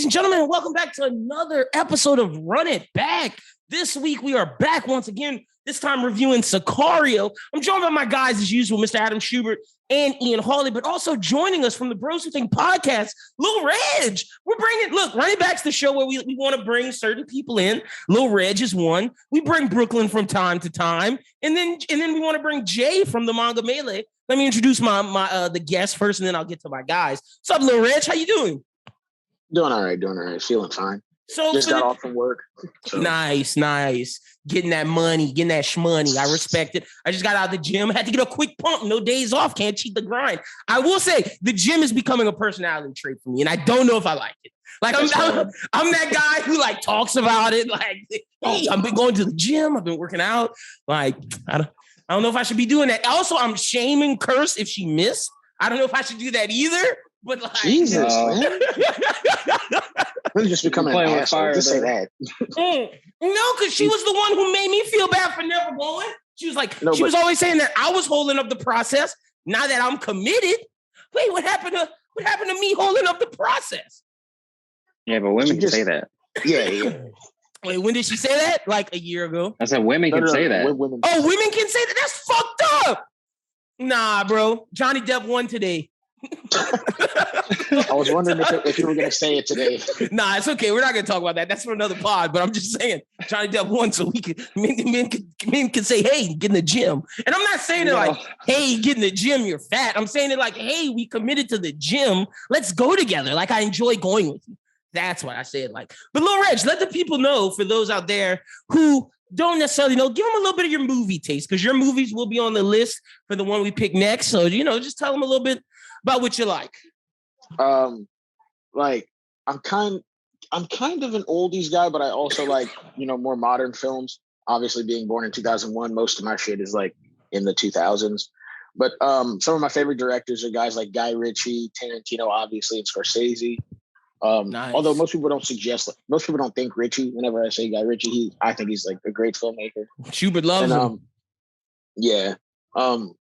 and gentlemen, welcome back to another episode of Run It Back. This week, we are back once again, this time reviewing Sicario. I'm joined by my guys, as usual, Mr. Adam Schubert and Ian Hawley, but also joining us from the BrosWhoThink podcast, Lil Reg. Run It Back's the show where we want to bring certain people in. Lil Reg is one. We bring Brooklyn from time to time. And then we want to bring Jay from the Manga Melee. Let me introduce the guest first, and then I'll get to my guys. What's up, Lil Reg? How you doing? Doing all right. Feeling fine. So just got off from work. So. Nice. Getting that money, getting that shmoney. I respect it. I just got out of the gym. Had to get a quick pump. No days off. Can't cheat the grind. I will say the gym is becoming a personality trait for me, and I don't know if I like it. Like I'm that guy who like talks about it. Like, hey, I've been going to the gym. I've been working out. Like, I don't know if I should be doing that. Also, I'm shaming Curse if she missed. I don't know if I should do that either. But like, Jesus, man. We're just becoming an asshole. Just say that. No, because she was the one who made me feel bad for never going. She was like, she was always saying that I was holding up the process. Now that I'm committed, wait, what happened to me holding up the process? Yeah, but women can say that. Yeah. Wait, when did she say that? Like a year ago. I said women can say that. Women can say that. That's fucked up. Nah, bro. Johnny Depp won today. I was wondering if you were going to say it today. Nah, it's okay. We're not going to talk about that. That's for another pod. But I'm just saying, Johnny Depp won, so men can say, "Hey, get in the gym." And I'm not saying it like, "Hey, get in the gym, you're fat." I'm saying it like, "Hey, we committed to the gym. Let's go together." Like I enjoy going with you. That's what I said. Like, but Lil Reg, let the people know, for those out there who don't necessarily know, give them a little bit of your movie taste, because your movies will be on the list for the one we pick next. So just tell them a little bit about what you like. Like I'm kind of an oldies guy, but I also like, more modern films. Obviously being born in 2001, most of my shit is like in the 2000s. But some of my favorite directors are guys like Guy Ritchie, Tarantino, obviously, and Scorsese. Nice. Although most people don't think Ritchie. Whenever I say Guy Ritchie, I think he's like a great filmmaker. Schubert loves him. Yeah. And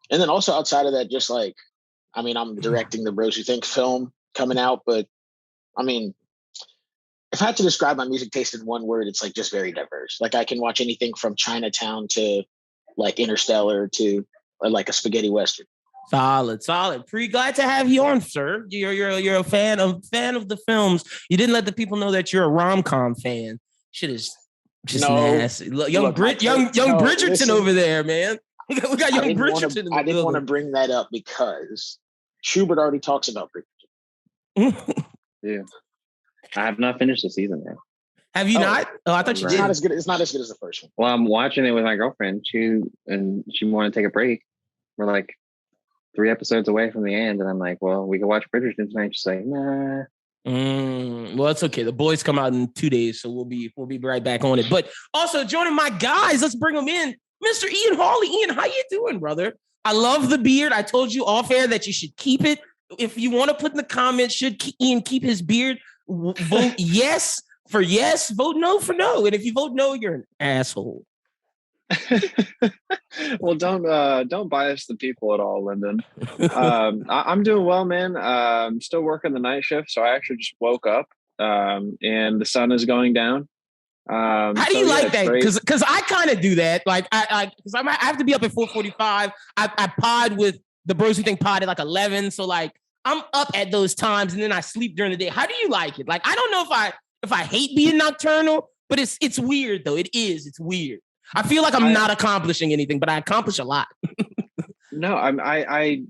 then also outside of that, just like, I mean, I'm directing the BrosWhoThink film coming out, but I mean, if I had to describe my music taste in one word, it's like just very diverse. Like I can watch anything from Chinatown to like Interstellar to like a spaghetti western. Solid. Pretty glad to have you on, sir. You're a fan of the films. You didn't let the people know that you're a rom-com fan. Shit is just nasty. Young Bridgerton listen, over there, man. We got young Bridgerton. I didn't want to bring that up because Schubert already talks about Bridgerton. Yeah, I have not finished the season yet. Have you not? Oh, I thought you did. It's not as good as the first one. Well, I'm watching it with my girlfriend. She wanted to take a break. We're like 3 episodes away from the end, and I'm like, well, we can watch Bridgerton tonight. She's like, nah. Well, it's okay. The boys come out in 2 days, so we'll be right back on it. But also joining my guys, let's bring them in. Mr. Ian Hawley. Ian, how you doing, brother? I love the beard. I told you off air that you should keep it. If you want to put in the comments, should Ian keep his beard? Vote yes for yes, vote no for no. And if you vote no, you're an asshole. Well, don't bias the people at all, Lyndon. I'm doing well, man. I'm still working the night shift, so I actually just woke up and the sun is going down. How do you like that? Because I kind of do that. Like I have to be up at 4:45. I pod with the BrosWhoThink pod at like 11. So like I'm up at those times, and then I sleep during the day. How do you like it? Like I don't know if I hate being nocturnal, but it's weird though. It's weird. I feel like I'm not accomplishing anything, but I accomplish a lot. No, I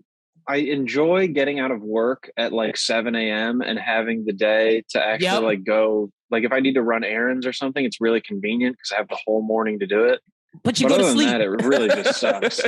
enjoy getting out of work at like 7 a.m. and having the day to actually like go. Like if I need to run errands or something, it's really convenient because I have the whole morning to do it. But you go to sleep. Other than that, it really just sucks.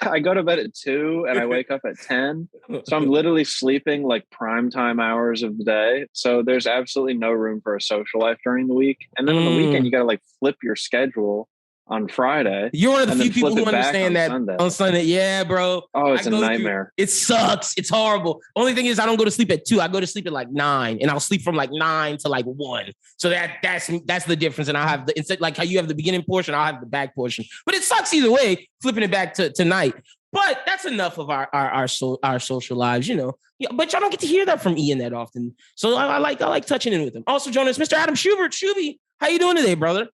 I go to bed at 2 and I wake up at 10. So I'm literally sleeping like prime time hours of the day. So there's absolutely no room for a social life during the week. And then on the weekend, you got to like flip your schedule on Friday. You're one of the few people who understand that on Sunday. Yeah, bro. Oh, it's a nightmare. It sucks. It's horrible. Only thing is I don't go to sleep at 2. I go to sleep at like 9, and I'll sleep from like 9 to like 1. So that's the difference. And I'll have instead like how you have the beginning portion, I'll have the back portion. But it sucks either way, flipping it back to tonight. But that's enough of our social lives, you know. Yeah, but y'all don't get to hear that from Ian that often. So I like touching in with him. Also joining us, Mr. Adam Schubert. Shuby, how you doing today, brother?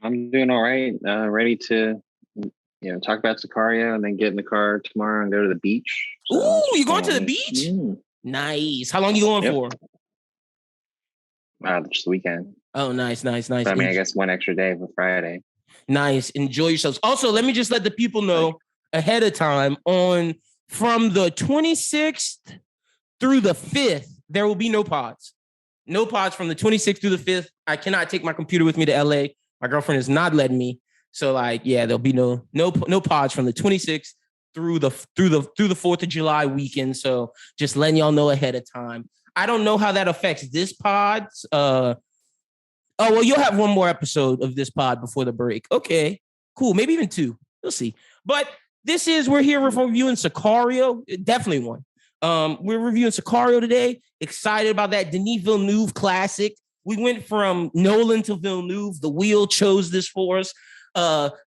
I'm doing all right. Ready to, talk about Sicario and then get in the car tomorrow and go to the beach. So, ooh, you going to the beach? Nice. How long you going for? Just the weekend. Oh, nice. But, I mean, I guess one extra day for Friday. Nice. Enjoy yourselves. Also, let me just let the people know ahead of time from the 26th through the 5th, there will be no pods. No pods from the 26th through the 5th. I cannot take my computer with me to LA. My girlfriend is not letting me. So there'll be no pods from the 26th through the 4th of July weekend. So just letting y'all know ahead of time. I don't know how that affects this pod. You'll have one more episode of this pod before the break. Okay, cool. Maybe even 2. We'll see. But we're here reviewing Sicario. Definitely one. We're reviewing Sicario today. Excited about that Denis Villeneuve classic. We went from Nolan to Villeneuve. The wheel chose this for us.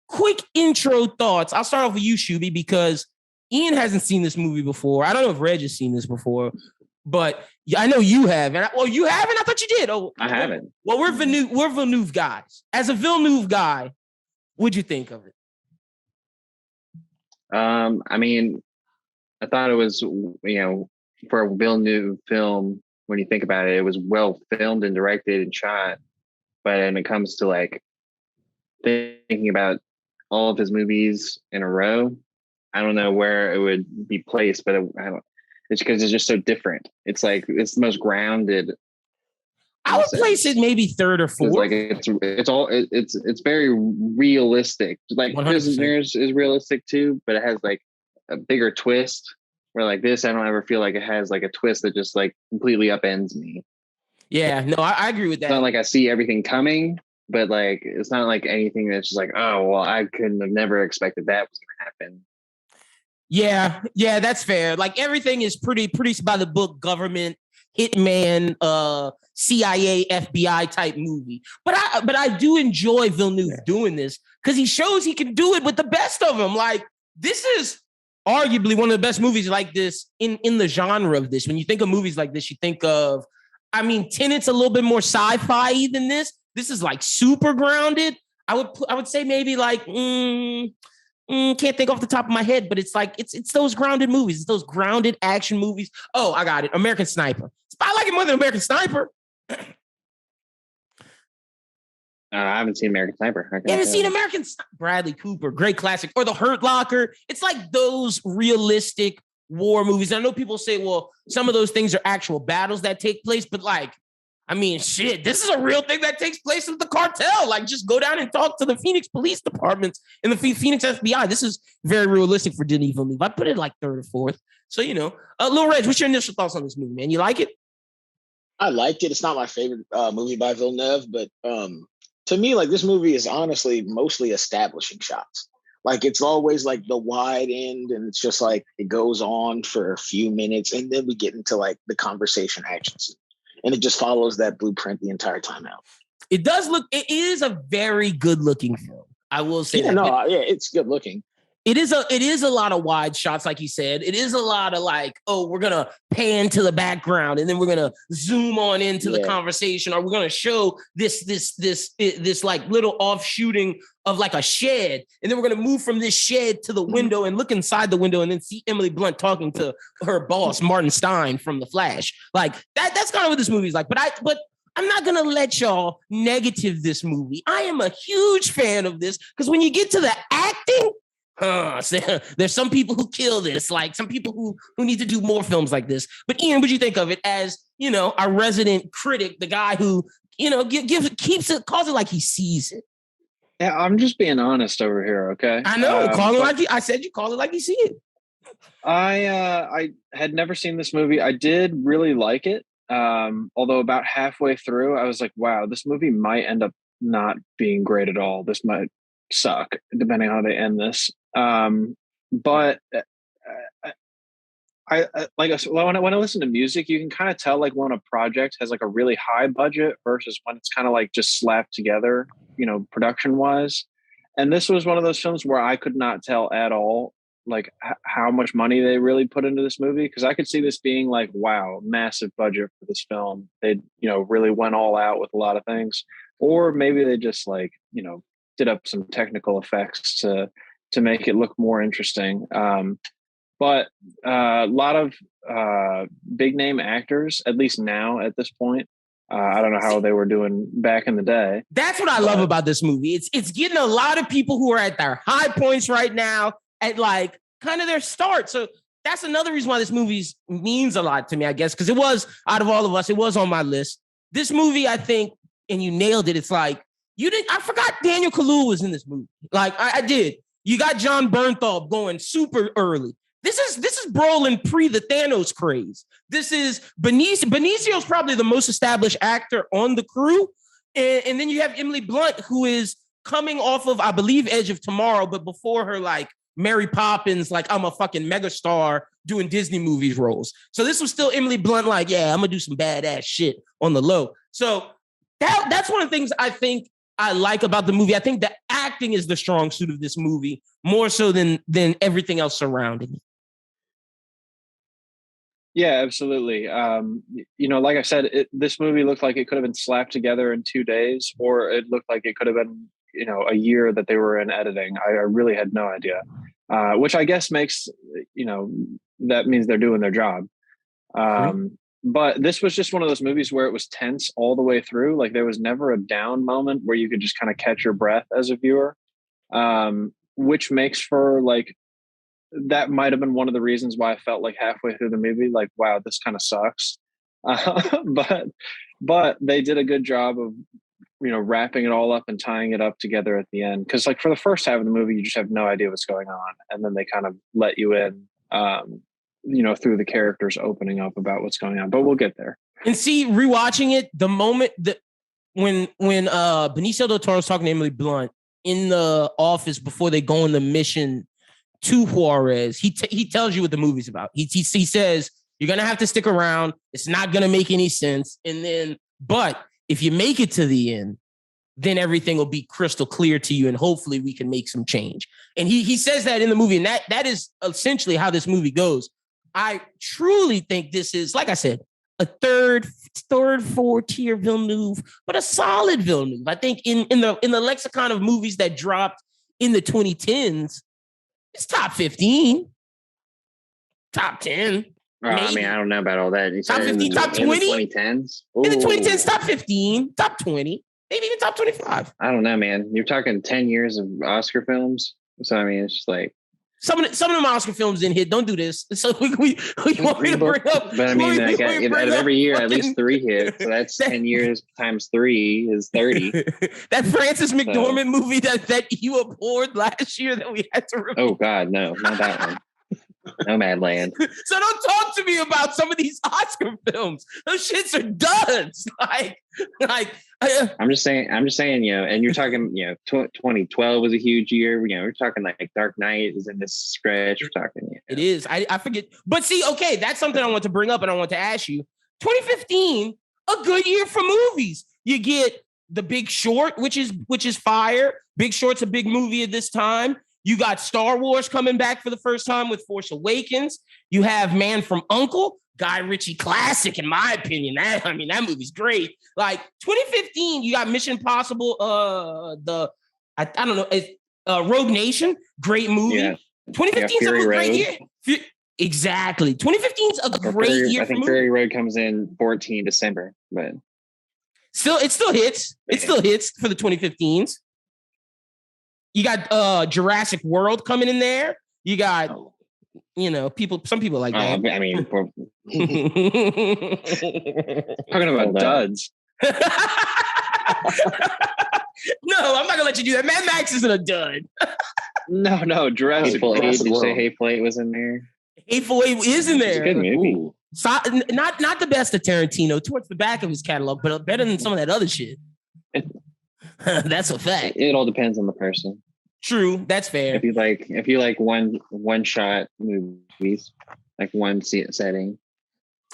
Quick intro thoughts. I'll start off with you, Shuby, because Ian hasn't seen this movie before. I don't know if Reg has seen this before, but I know you have. You haven't? I thought you did. Oh, I haven't. Well, we're Villeneuve guys. As a Villeneuve guy, what'd you think of it? I mean, I thought it was, for a Villeneuve film, when you think about it, it was well filmed and directed and shot. But when it comes to thinking about all of his movies in a row, I don't know where it would be placed, but it's because it's just so different. It's it's the most grounded. I would place it maybe 3rd or 4th. It's very realistic. Prisoners is realistic too, but it has a bigger twist. Where this, I don't ever feel like it has a twist that just completely upends me. Yeah, no, I agree with that. It's not like I see everything coming, but it's not anything that's just oh well, I couldn't have never expected that was going to happen. Yeah, that's fair. Everything is pretty by the book, government, hitman, CIA, FBI type movie. But I do enjoy Villeneuve doing this because he shows he can do it with the best of them. This is arguably one of the best movies like this in the genre of this. When you think of movies like this, you think of, Tenet's a little bit more sci-fi than this. This is super grounded. I would say maybe can't think off the top of my head, but it's those grounded movies. It's those grounded action movies. Oh, I got it. American Sniper. I like it more than American Sniper. I haven't seen American Sniper. You haven't seen American Bradley Cooper, great classic, or The Hurt Locker. It's those realistic war movies. I know people say, well, some of those things are actual battles that take place, but shit, this is a real thing that takes place with the cartel. Just go down and talk to the Phoenix police departments and the Phoenix FBI. This is very realistic for Denis Villeneuve. I put it 3rd or 4th. So, Lil Reg, what's your initial thoughts on this movie, man? You like it? I liked it. It's not my favorite movie by Villeneuve, but to me, this movie is honestly mostly establishing shots. It's always the wide end, and it's just it goes on for a few minutes, and then we get into the conversation action scene, and it just follows that blueprint the entire time out. It is a very good looking film. I will say that. No, it's good looking. It is a lot of wide shots, like you said. It is a lot of we're gonna pan to the background and then we're gonna zoom on into the conversation, or we're gonna show this little offshooting of a shed, and then we're gonna move from this shed to the window and look inside the window and then see Emily Blunt talking to her boss Martin Stein from The Flash. That's kind of what this movie's like. But I'm not going to let y'all negative this movie. I am a huge fan of this because when you get to the acting, there's some people who kill this, some people who need to do more films like this. But Ian, what'd you think of it as, our resident critic, the guy who, calls it like he sees it? Yeah, I'm just being honest over here, okay? I know. I said you call it like you see it. I had never seen this movie. I did really like it. Although about halfway through, I was like, wow, this movie might end up not being great at all. This might suck, depending on how they end this. But when I listen to music, you can kind of tell when a project has a really high budget versus when it's kind of just slapped together, production wise. And this was one of those films where I could not tell at all like how much money they really put into this movie, because I could see this being like, wow, massive budget for this film. They, really went all out with a lot of things, or maybe they just like, did up some technical effects to make it look more interesting. But a lot of big name actors, at least now at this point. I don't know how they were doing back in the day. That's what I love about this movie. It's getting a lot of people who are at their high points right now at like kind of their start. So that's another reason why this movie means a lot to me, I guess, because it was, out of all of us, it was on my list. This movie, I think, and you nailed it. It's like, I forgot Daniel Kaluuya was in this movie. Like I did. You got John Bernthal going super early. This is Brolin pre the Thanos craze. This is Benicio's probably the most established actor on the crew. And then you have Emily Blunt, who is coming off of, I believe, Edge of Tomorrow, but before her, like, Mary Poppins, like, I'm a fucking megastar doing Disney movies roles. So this was still Emily Blunt, like, yeah, I'm going to do some badass shit on the low. So that's one of the things I think I like about the movie. I think the acting is the strong suit of this movie, more so than everything else surrounding it. Yeah, absolutely. Like I said, this movie looked like it could have been slapped together in 2 days, or it looked like it could have been, a year that they were in editing. I really had no idea, which I guess makes, that means they're doing their job. But this was just one of those movies where it was tense all the way through. Like there was never a down moment where you could just kind of catch your breath as a viewer, which makes for like, that might have been one of the reasons why I felt like halfway through the movie, like, wow, this kind of sucks. But they did a good job of, wrapping it all up and tying it up together at the end. Cause like for the first half of the movie, you just have no idea what's going on. And then they kind of let you in, through the characters opening up about what's going on, but we'll get there. And see, rewatching it, the moment that when Benicio del Toro's talking to Emily Blunt in the office before they go on the mission to Juarez, he tells you what the movie's about. He says, you're going to have to stick around. It's not going to make any sense. And then, but if you make it to the end, then everything will be crystal clear to you. And hopefully we can make some change. And he says that in the movie. And that is essentially how this movie goes. I truly think this is, like I said, a third, fourth tier Villeneuve, but a solid Villeneuve. I think in the lexicon of movies that dropped in the 2010s, it's top 15, top 10. I mean, I don't know about all that. Top 15, top 20? In the 2010s? In the 2010s, top 15, top 20, maybe even top 25. I don't know, man. You're talking 10 years of Oscar films. So, I mean, it's just like... Some of them Oscar films didn't hit. Don't do this. So we want me to bring up... But I mean, out of every year, at least 3 hits. So that's 10 years times 3 is 30. That Frances McDormand movie that you abhorred last year that we had to review. Oh, God, no. Not that one. Nomadland. So don't talk to me about some of these Oscar films. Those shits are duds. I'm just saying, and you're talking, 2012 was a huge year. We're talking like Dark Knight is in this stretch. We're talking. It is. I forget. But see, okay, that's something I want to bring up and I want to ask you. 2015, a good year for movies. You get The Big Short, which is fire. Big Short's a big movie at this time. You got Star Wars coming back for the first time with Force Awakens. You have Man from U.N.C.L.E., Guy Ritchie classic, in my opinion. That movie's great. Like 2015, you got Mission Impossible, Rogue Nation, great movie. Yeah. 2015 is a great year. Exactly. 2015 is a great year. I think Fury Road comes in 14 December, but it still hits. It still hits for the 2015s. You got Jurassic World coming in there. You got, some people like that. I mean, talking about duds. No, I'm not gonna let you do that. Mad Max isn't a dud. No, Jurassic World. Did you say Hateful Eight was in there? Hateful Eight is in there. It's a good movie. So, not the best of Tarantino, towards the back of his catalog, but better than some of that other shit. That's a fact. It all depends on the person. True, that's fair. If you like one shot movies, like one setting.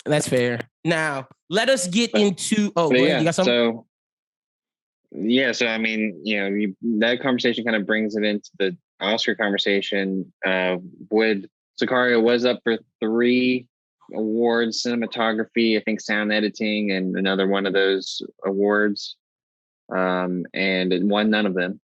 That's fair. Now let us get into. Oh, yeah. You got something? So I mean, that conversation kind of brings it into the Oscar conversation, Sicario was up for 3 awards: cinematography, I think sound editing, and another one of those awards. And it won none of them.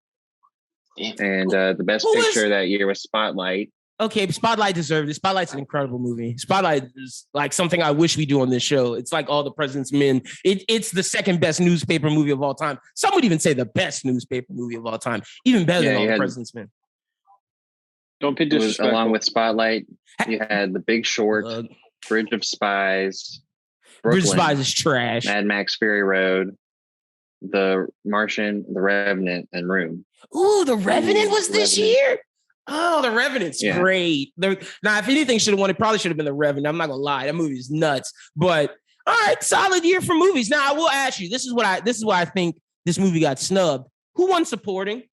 And the best picture that year was Spotlight. Okay, Spotlight deserved it. Spotlight's an incredible movie. Spotlight is like something I wish we do on this show. It's like All the President's Men. It's the second best newspaper movie of all time. Some would even say the best newspaper movie of all time. Even better than All the President's Men. Don't be disrespectful. Along with Spotlight, you had The Big Short, Bridge of Spies, Brooklyn, Bridge of Spies is trash. Mad Max Fury Road, The Martian, The Revenant, and Room. Ooh, The Revenant was this year? Oh, The Revenant's great. Now, if anything should have won, it probably should have been The Revenant. I'm not gonna lie, that movie is nuts. But all right, solid year for movies. Now, I will ask you. This is why I think this movie got snubbed. Who won supporting?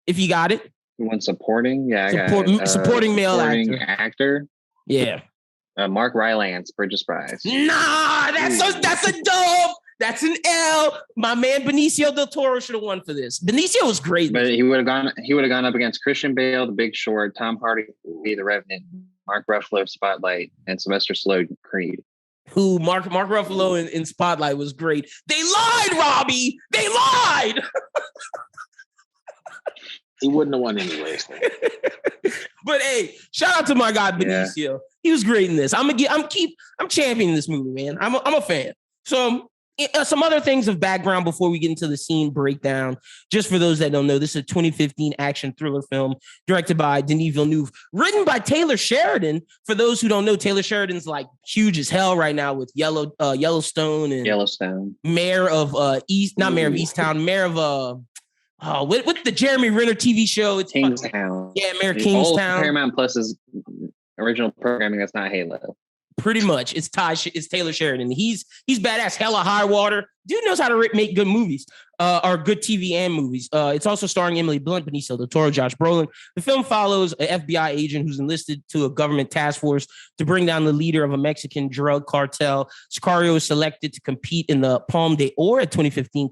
If you got it. Who won supporting? Yeah, supporting male actor. Yeah. Mark Rylance, Bridge of Spies. Nah, that's a dub. That's an L. My man Benicio del Toro should have won for this. Benicio was great, but he would have gone up against Christian Bale, The Big Short, Tom Hardy, The Revenant, Mark Ruffalo, Spotlight, and Sylvester Stallone, Creed. Who Mark Ruffalo in Spotlight was great. They lied, Robbie. They lied. He wouldn't have won anyways. But hey, shout out to my guy Benicio. Yeah. He was great in this. I'm championing this movie, man. I'm a fan. So. Some other things of background before we get into the scene breakdown. Just for those that don't know, this is a 2015 action thriller film directed by Denis Villeneuve, written by Taylor Sheridan. For those who don't know, Taylor Sheridan's like huge as hell right now with Yellowstone and Mayor of Easttown, Mayor of with the Jeremy Renner TV show. It's Kingstown. Yeah, Mayor of Kingstown. Paramount Plus's original programming that's not Halo. Pretty much, it's Taylor Sheridan. He's badass. Hella High Water. Dude knows how to make good movies, or good TV and movies. It's also starring Emily Blunt, Benicio del Toro, Josh Brolin. The film follows an FBI agent who's enlisted to a government task force to bring down the leader of a Mexican drug cartel. Sicario is selected to compete in the Palme d'Or at 2015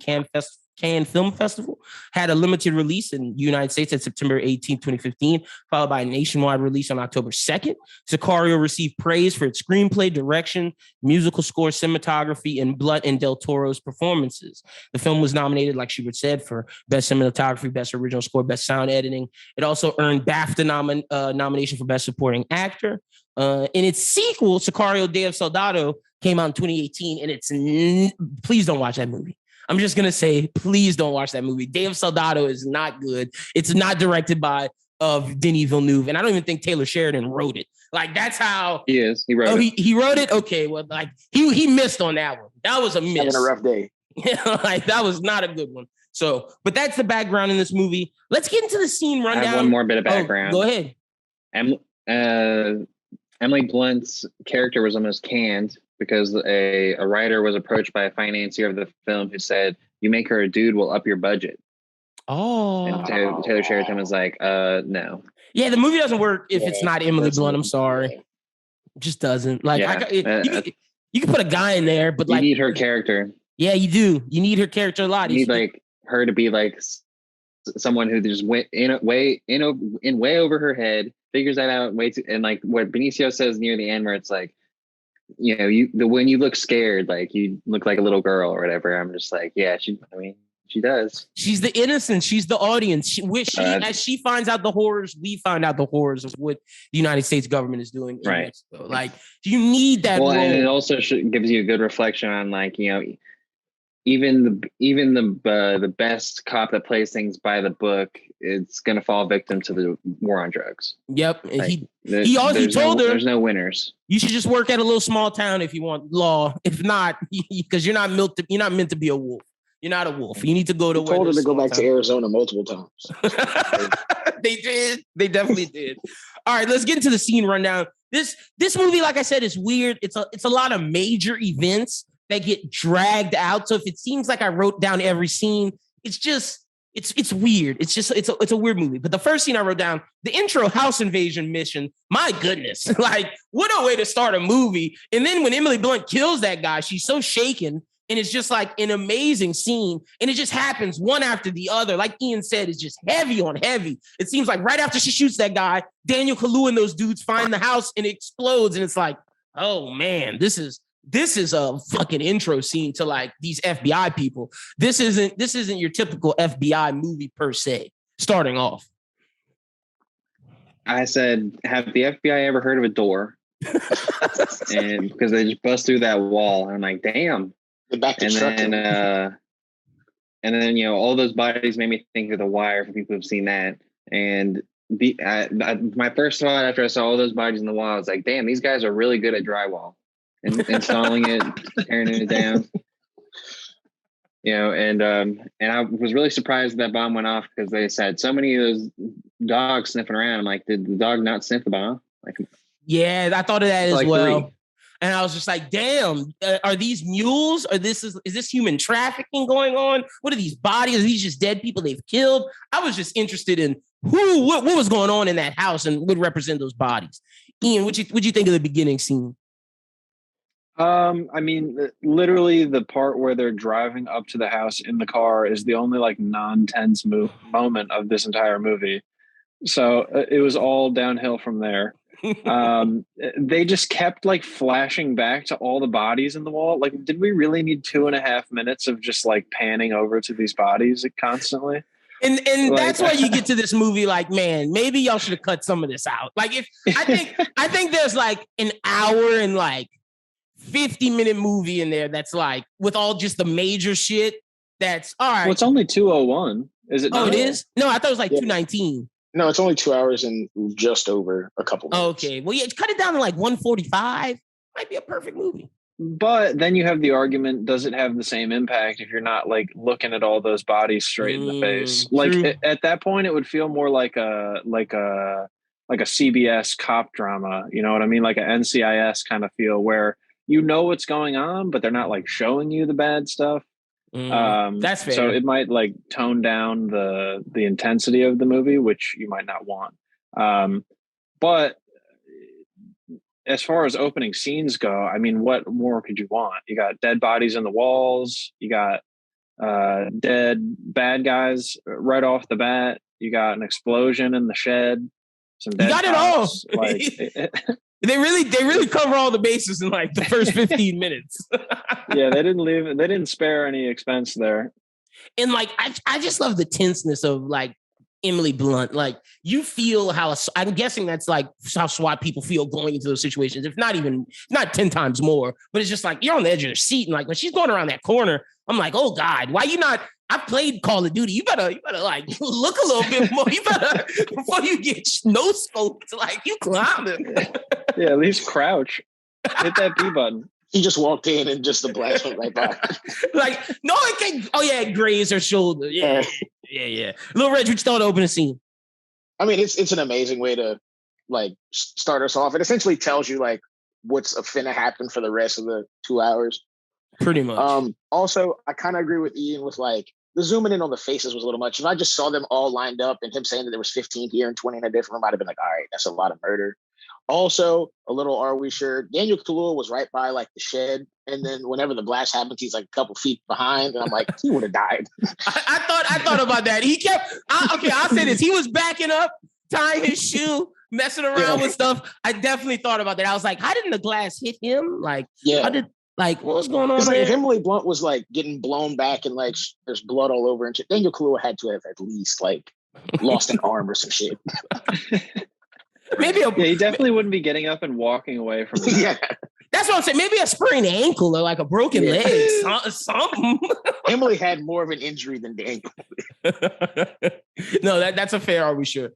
Cannes Film Festival, had a limited release in the United States at September 18, 2015, followed by a nationwide release on October 2nd. Sicario received praise for its screenplay, direction, musical score, cinematography, and Blunt and Del Toro's performances. The film was nominated, like Schubert said, for Best Cinematography, Best Original Score, Best Sound Editing. It also earned BAFTA nomination for Best Supporting Actor. In its sequel, Sicario Day of Soldado came out in 2018, and please don't watch that movie. I'm just going to say, please don't watch that movie. Day of Soldado is not good. It's not directed by Denis Villeneuve. And I don't even think Taylor Sheridan wrote it. Like, that's how... He is. He wrote it. He wrote it? Okay. Well, like, he missed on that one. That was a miss. Having a rough day. Like, that was not a good one. So, but that's the background in this movie. Let's get into the scene rundown. I have one more bit of background. Go ahead. Emily Blunt's character was almost canned because a writer was approached by a financier of the film who said, "You make her a dude, we'll up your budget." Oh. And Taylor Sheridan was like, no. Yeah, the movie doesn't work if it's not Emily Blunt. I'm sorry. It just doesn't. Like, you can put a guy in there, but you like... You need her character. Yeah, you do. You need her character a lot. You need like her to be like someone who just went way over her head, figures that out and like what Benicio says near the end, where it's like, you know, when you look scared, like you look like a little girl or whatever. I'm just like, yeah, she does. She's the innocent. She's the audience. As she finds out the horrors, we find out the horrors of what the United States government is doing. Right. Mexico. Like, you need that. Well, role. And it also gives you a good reflection on, like, you know, even the best cop that plays things by the book, it's going to fall victim to the war on drugs. Yep. And like, he told her there's no winners. You should just work at a little small town if you want law. If not, because you're not meant to be a wolf. You're not a wolf. You need to go to. He told her to go back to Arizona multiple times. They did. They definitely did. All right, let's get into the scene rundown. This movie, like I said, is weird. It's a lot of major events that get dragged out. So if it seems like I wrote down every scene, it's weird. It's a weird movie. But the first scene I wrote down, the intro house invasion mission. My goodness, like, what a way to start a movie. And then when Emily Blunt kills that guy, she's so shaken. And it's just like an amazing scene. And it just happens one after the other. Like Ian said, it's just heavy on heavy. It seems like right after she shoots that guy, Daniel Kaluuya and those dudes find the house and it explodes. And it's like, oh man, this is a fucking intro scene to like these FBI people. This isn't your typical FBI movie per se, starting off. I said, have the FBI ever heard of a door? And because they just bust through that wall. And I'm like, damn. Back to trucking. And then, you know, all those bodies made me think of The Wire for people who've seen that. And my first thought after I saw all those bodies in the wall, I was like, damn, these guys are really good at drywall and installing it, tearing it down. You know, and I was really surprised that bomb went off because they said so many of those dogs sniffing around. I'm like, did the dog not sniff the bomb? Like, yeah, I thought of that as like well. 3. And I was just like, damn, are these mules? Or is this human trafficking going on? What are these bodies? Are these just dead people they've killed? I was just interested in what was going on in that house and would represent those bodies. Ian, what'd you think of the beginning scene? I mean, literally the part where they're driving up to the house in the car is the only like non-tense moment of this entire movie. So it was all downhill from there. They just kept like flashing back to all the bodies in the wall. Like, did we really need 2.5 minutes of just like panning over to these bodies constantly? And like, that's why you get to this movie like, man, maybe y'all should have cut some of this out. Like, if I think there's like an hour and like 50-minute movie in there that's like with all just the major shit. That's all right. Well, it's only 2:01. Is it? Oh, not? It is? No, I thought it was like 2:19. No, it's only 2 hours and just over a couple minutes. Okay. Well, yeah, cut it down to like 1:45. Might be a perfect movie. But then you have the argument, does it have the same impact if you're not like looking at all those bodies straight in the face? Like at that point, it would feel more like a CBS cop drama. You know what I mean? Like a NCIS kind of feel where you know what's going on, but they're not like showing you the bad stuff. That's fair. So it might like tone down the intensity of the movie, which you might not want. But as far as opening scenes go, I mean, what more could you want? You got dead bodies in the walls. You got dead bad guys right off the bat. You got an explosion in the shed. Some dead you got cops. It all. Like, They really cover all the bases in like the first 15 minutes. Yeah, they didn't spare any expense there. And like, I just love the tenseness of like Emily Blunt. Like, you feel how, I'm guessing that's like how SWAT people feel going into those situations. If not 10 times more, but it's just like, you're on the edge of your seat. And like, when she's going around that corner, I'm like, oh God, why you not? I played Call of Duty. You better like look a little bit more. You better, before you get no scoped, like you climbing. Yeah, at least crouch. Hit that B button. He just walked in and just the blast went right by. Like, no, it can't. Oh yeah, it grazed her shoulder. Yeah. Little Reg, what you thought of the opening scene? I mean, it's an amazing way to like start us off. It essentially tells you like what's finna happen for the rest of the 2 hours. Pretty much. Also, I kind of agree with Ian with like the zooming in on the faces was a little much. If I just saw them all lined up and him saying that there was 15 here and 20 in a different room, I'd have been like, all right, that's a lot of murder. Also, a little are we sure? Daniel Kaluuya was right by like the shed, and then whenever the blast happens, he's like a couple feet behind, and I'm like, he would have died. I thought about that. He kept. I'll say this: he was backing up, tying his shoe, messing around with stuff. I definitely thought about that. I was like, how didn't the glass hit him? Like, how did? Like, what was going on? Like, if Emily Blunt was like getting blown back and like there's blood all over, and shit, Daniel Kaluuya had to have at least like lost an arm or some shit. Maybe he definitely wouldn't be getting up and walking away from that. Yeah. That's what I'm saying. Maybe a sprained ankle or like a broken leg, something. Emily had more of an injury than Daniel. No, that's a fair, are we sure?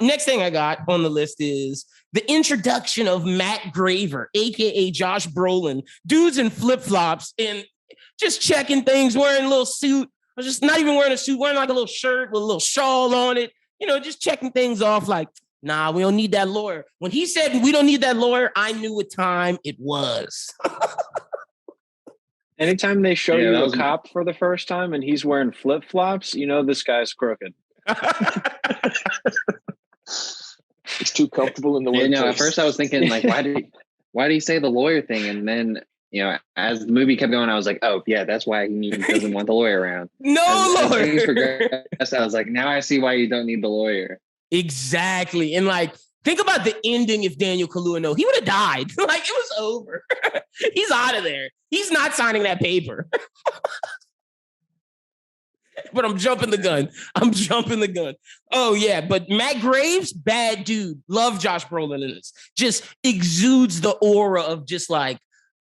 Next thing I got on the list is the introduction of Matt Graver, a.k.a. Josh Brolin. Dudes in flip-flops and just checking things, wearing a little suit. Or just not even wearing a suit, wearing like a little shirt with a little shawl on it. You know, just checking things off like, nah, we don't need that lawyer. When he said we don't need that lawyer, I knew what time it was. Anytime they show you a cop for the first time and he's wearing flip-flops, you know this guy's crooked. He's too comfortable in the workplace. At first I was thinking, like, why did he say the lawyer thing? And then as the movie kept going, I was like, oh yeah, that's why he doesn't want the lawyer around. No lawyer. As things progressed, I was like, now I see why you don't need the lawyer. Exactly. And like, think about the ending if Daniel Kaluuya, he would have died. Like, it was over. He's out of there. He's not signing that paper. But I'm jumping the gun. Oh, yeah. But Matt Graves, bad dude. Love Josh Brolin in this. Just exudes the aura of just like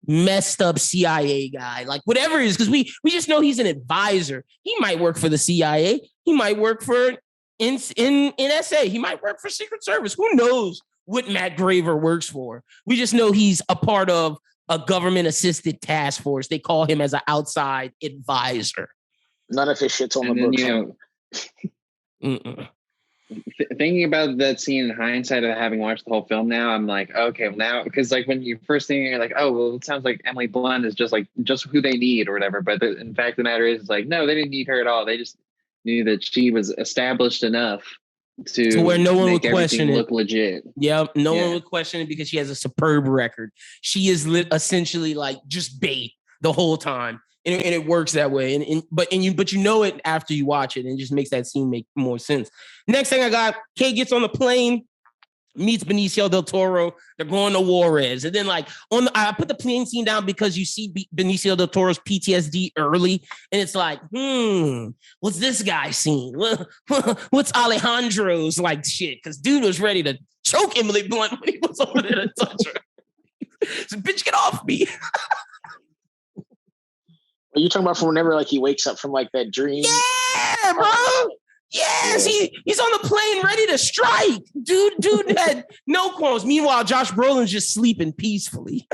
messed up CIA guy. Like whatever it is, because we just know he's an advisor. He might work for the CIA. He might work for NSA. He might work for Secret Service. Who knows what Matt Graver works for? We just know he's a part of a government-assisted task force. They call him as an outside advisor. None of his shit's on the books. Thinking about that scene in hindsight of having watched the whole film now, I'm like, okay, well now, because like when you first think you're like, oh, well, it sounds like Emily Blunt is just who they need or whatever. But in fact, the matter is like, no, they didn't need her at all. They just knew that she was established enough to where no one would question it. Look legit. Yep, no one would question it because she has a superb record. She is essentially like just bait the whole time. And it works that way. But you know it after you watch it, and it just makes that scene make more sense. Next thing I got, Kay gets on the plane, meets Benicio del Toro. They're going to Juarez. And then like I put the plane scene down because you see Benicio del Toro's PTSD early. And it's like, what's this guy seen? What's Alejandro's like shit? Because dude was ready to choke Emily Blunt when he was over there to touch her. So, bitch, get off me. Are you talking about from whenever like he wakes up from like that dream? Yeah, bro. Yes, he's on the plane ready to strike. Dude had no qualms. Meanwhile, Josh Brolin's just sleeping peacefully.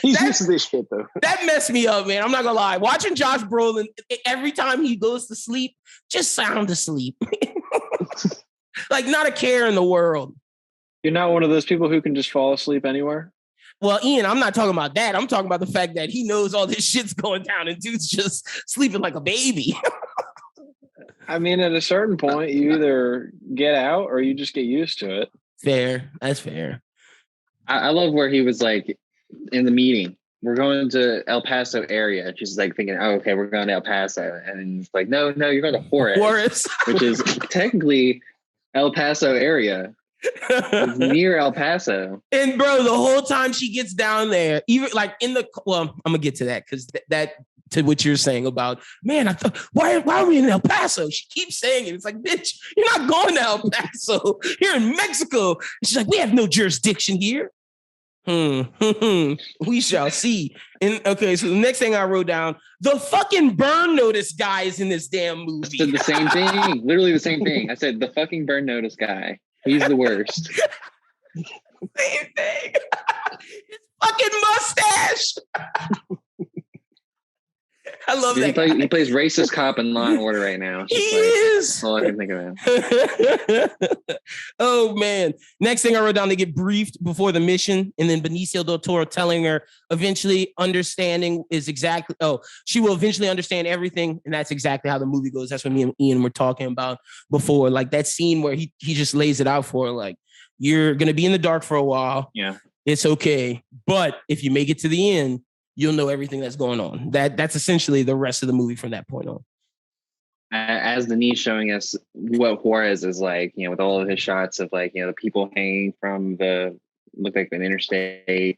He's used to this shit though. That messed me up, man. I'm not gonna lie. Watching Josh Brolin every time he goes to sleep, just sound asleep. Like not a care in the world. You're not one of those people who can just fall asleep anywhere? Well, Ian, I'm not talking about that. I'm talking about the fact that he knows all this shit's going down and dude's just sleeping like a baby. I mean, at a certain point, you either get out or you just get used to it. Fair. That's fair. I love where he was like in the meeting. We're going to El Paso area. She's like thinking, oh, okay, we're going to El Paso. And it's like, no, you're going to Juarez. Which is technically El Paso area. It's near El Paso. And bro, the whole time she gets down there, even like I'm gonna get to that because that to what you're saying about, man, I thought, why are we in El Paso? She keeps saying it. It's like, bitch, you're not going to El Paso. You're in Mexico. And she's like, we have no jurisdiction here. We shall see. And okay, so the next thing I wrote down, the fucking burn notice guy is in this damn movie. I said the same thing, literally the same thing. I said the fucking burn notice guy. He's the worst. Same thing. His fucking mustache. I love that guy. He plays racist cop in Law and Order right now. He is. That's all I can think of. Oh, man. Next thing I wrote down, they get briefed before the mission. And then Benicio del Toro telling her eventually understanding is exactly, she will eventually understand everything. And that's exactly how the movie goes. That's what me and Ian were talking about before. Like that scene where he just lays it out for her. Like, you're going to be in the dark for a while. Yeah. It's okay. But if you make it to the end, you'll know everything that's going on. That's essentially the rest of the movie from that point on. As Denis showing us what Juarez is like, with all of his shots of like, the people hanging from look like an interstate,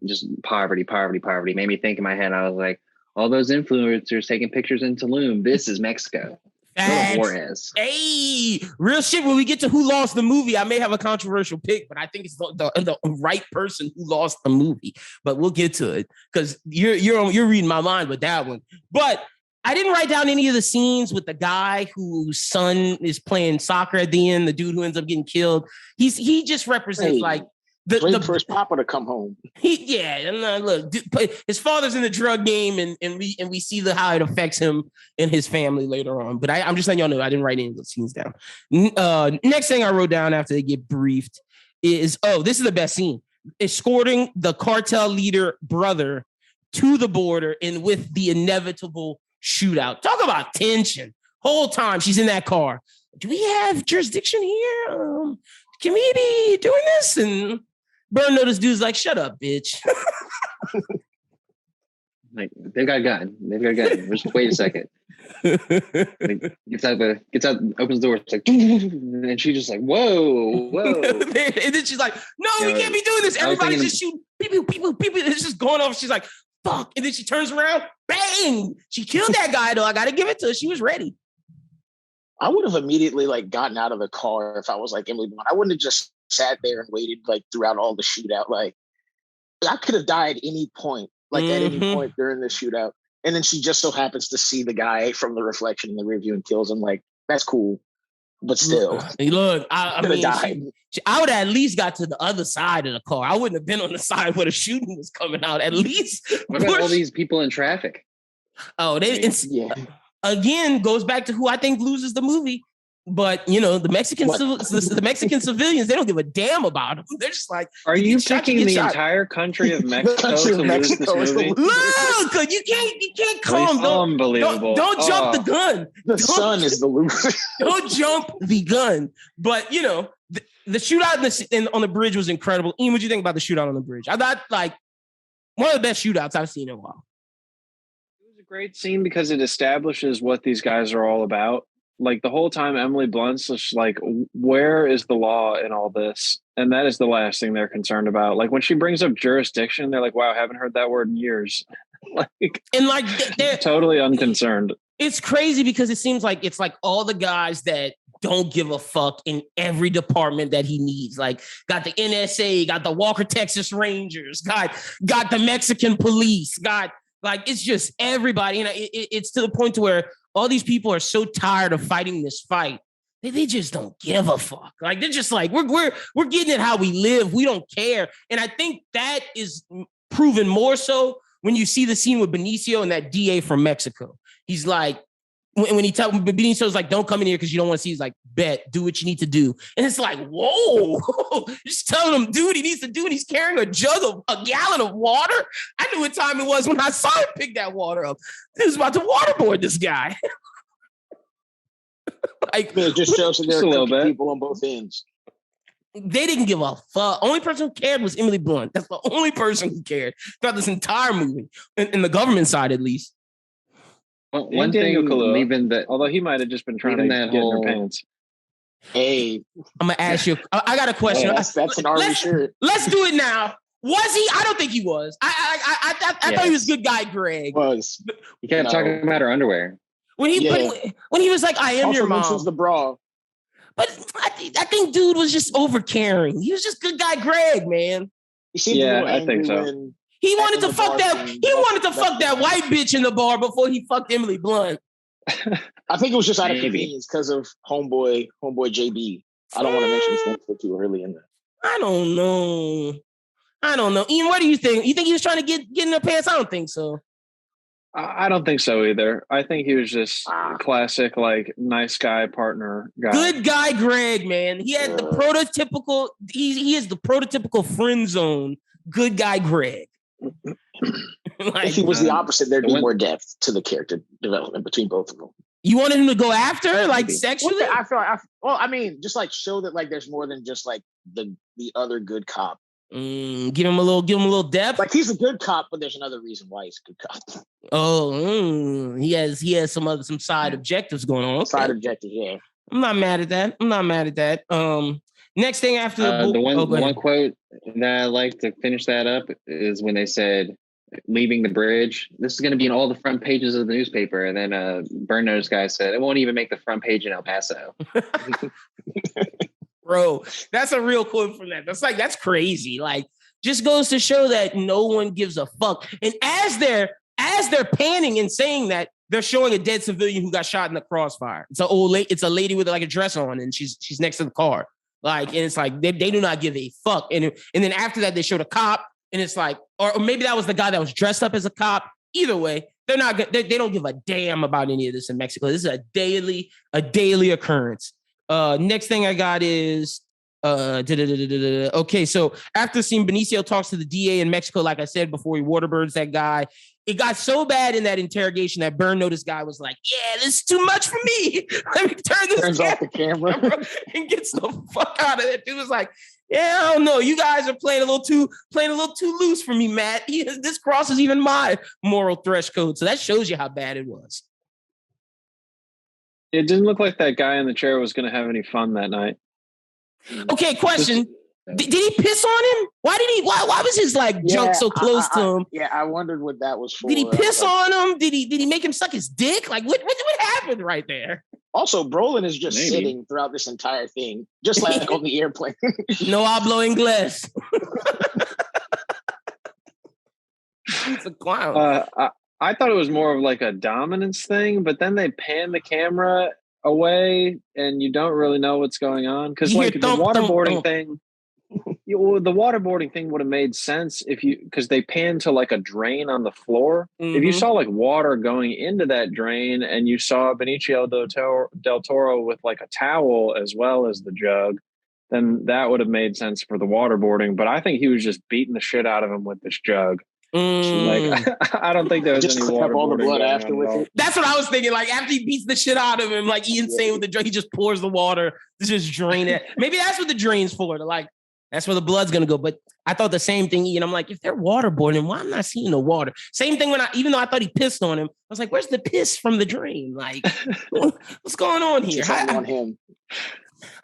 just poverty, made me think in my head, I was like, all those influencers taking pictures in Tulum, this is Mexico. Juarez. Hey, real shit. When we get to who lost the movie, I may have a controversial pick, but I think it's the right person who lost the movie. But we'll get to it because you're reading my mind with that one. But I didn't write down any of the scenes with the guy whose son is playing soccer at the end. The dude who ends up getting killed. He just represents like. Waiting for his papa to come home. Look, his father's in the drug game, and we see how it affects him and his family later on. But I'm just letting y'all know I didn't write any of those scenes down. Next thing I wrote down after they get briefed is, this is the best scene. Escorting the cartel leader brother to the border and with the inevitable shootout. Talk about tension. Whole time she's in that car. Do we have jurisdiction here? Can we be doing this? And burn notice dude's like, shut up, bitch. Like they've got a gun. Just wait a second. Like, gets out, opens the door. It's like, and she's just like, whoa. And then she's like, no, we can't be doing this. Everybody's just shooting people. It's just going off. She's like, fuck. And then she turns around, bang. She killed that guy though. I got to give it to her. She was ready. I would have immediately like gotten out of the car if I was like Emily Blunt. I wouldn't have just sat there and waited like throughout all the shootout. Like I could have died any point, like at any point during the shootout. And then she just so happens to see the guy from the reflection in the rearview and kills him. Like, that's cool. But still. Look, I mean, I would have at least got to the other side of the car. I wouldn't have been on the side where the shooting was coming out. At least. What about all these people in traffic? Oh, again, goes back to who I think loses the movie. But you know, the Mexican civilians, they don't give a damn about them. They're just like, are you picking the entire country of Mexico to lose this movie? Look, you can't come. Unbelievable. Don't jump the gun. The sun is the loser. Don't jump the gun. But you know, the shootout on the bridge was incredible. Ian, what do you think about the shootout on the bridge? I thought like one of the best shootouts I've seen in a while. It was a great scene because it establishes what these guys are all about. Like the whole time, Emily Blunt's just like, where is the law in all this? And that is the last thing they're concerned about. Like when she brings up jurisdiction, they're like, wow, I haven't heard that word in years. They're totally unconcerned. It's crazy because it seems like it's like all the guys that don't give a fuck in every department that he needs. Like got the NSA, got the Walker, Texas Rangers, got the Mexican police, it's just everybody. You know, it's to the point to where all these people are so tired of fighting this fight. They just don't give a fuck. Like they're just like, we're getting it how we live. We don't care. And I think that is proven more so when you see the scene with Benicio and that DA from Mexico. He's like, when he tells Benicio's like, don't come in here because you don't want to see. He's like, bet, do what you need to do. And it's like, whoa, just telling him, dude, he needs to do it. He's carrying a gallon of water. I knew what time it was when I saw him pick that water up. He was about to waterboard this guy. Like, it just shows that there are people on both ends. They didn't give a fuck. Only person who cared was Emily Blunt. That's the only person who cared throughout this entire movie, in the government side at least. Well, one thing, although he might have just been trying to get in her pants. Hey, I'm gonna ask you. I got a question. That's an army shirt. Let's do it now. Was he? I don't think he was. I thought he was good guy. Greg was. You kept talking about her underwear when he was like, "I am your mom." Also the bra. But I think dude was just over caring. He was just good guy Greg, man. I think so. He wanted to fuck that. He wanted to fuck that white bitch in the bar before he fucked Emily Blunt. I think it was just out of convenience because of homeboy JB. I don't want to mention his name too early in there. I don't know. Ian, what do you think? You think he was trying to get in her pants? I don't think so. I don't think so either. I think he was just classic, like, nice guy, partner guy. Good guy Greg, man. He had the prototypical, he is the prototypical friend zone. Good guy Greg. If he was the opposite, there'd be more depth to the character development between both of them. You wanted him to go after her, like sexually? I mean, just like show that like there's more than just like the other good cop. Give him a little depth. Like he's a good cop, but there's another reason why he's a good cop. Oh, he has some side objectives going on. Okay. Side objective, yeah. I'm not mad at that. Next thing after the one quote that I like to finish that up is when they said, leaving the bridge, this is going to be in all the front pages of the newspaper. And then Burn Notice guy said, it won't even make the front page in El Paso. Bro, that's a real quote from that. That's crazy. Like, just goes to show that no one gives a fuck. And as they're panning and saying that, they're showing a dead civilian who got shot in the crossfire. It's a lady with like a dress on, and she's next to the car. Like, and it's like they do not give a fuck. And then after that, they showed a cop, and it's like, or maybe that was the guy that was dressed up as a cop. Either way, they don't give a damn about any of this in Mexico. This is a daily occurrence. Next thing I got is okay. So after seeing Benicio talks to the DA in Mexico, like I said before, he waterbirds that guy. It got so bad in that interrogation that Burn Notice guy was like, "Yeah, this is too much for me. Let me turn this off the camera and gets the fuck out of it." Dude was like, Yeah, I don't know. You guys are playing a little too loose for me, Matt. This crosses even my moral threshold. So that shows you how bad it was. It didn't look like that guy in the chair was going to have any fun that night. Okay, question. Did he piss on him? Why was his junk so close to him? Yeah, I wondered what that was for. Did he piss on him? Did he make him suck his dick? Like what happened right there? Also, Brolin is just sitting throughout this entire thing, just like on the airplane. No hablo inglés. He's a clown. I thought it was more of like a dominance thing, but then they pan the camera away and you don't really know what's going on. Because the waterboarding thing, the waterboarding thing would have made sense because they pan to like a drain on the floor. Mm-hmm. If you saw like water going into that drain and you saw Benicio del Toro with like a towel as well as the jug, then that would have made sense for the waterboarding. But I think he was just beating the shit out of him with this jug. Like, I don't think there was any water. All the blood after with it. That's what I was thinking. Like after he beats the shit out of him, like Ian saying with the drug, he just pours the water to just drain it. Maybe that's what the drain's for. That's where the blood's gonna go. But I thought the same thing, Ian. I'm like, if they're waterboarding, why am I not seeing the water? Same thing even though I thought he pissed on him, I was like, where's the piss from the drain? Like, what's going on here? On him.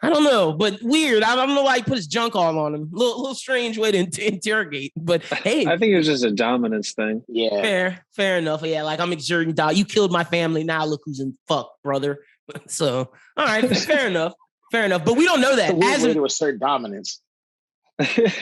I don't know, but weird. I don't know why he put his junk all on him. Little strange way to interrogate. But hey, I think it was just a dominance thing. Yeah, fair enough. Yeah, like I'm exerting doubt. You killed my family. Now look who's in fuck, brother. So all right, fair enough. But we don't know that. As way to assert dominance.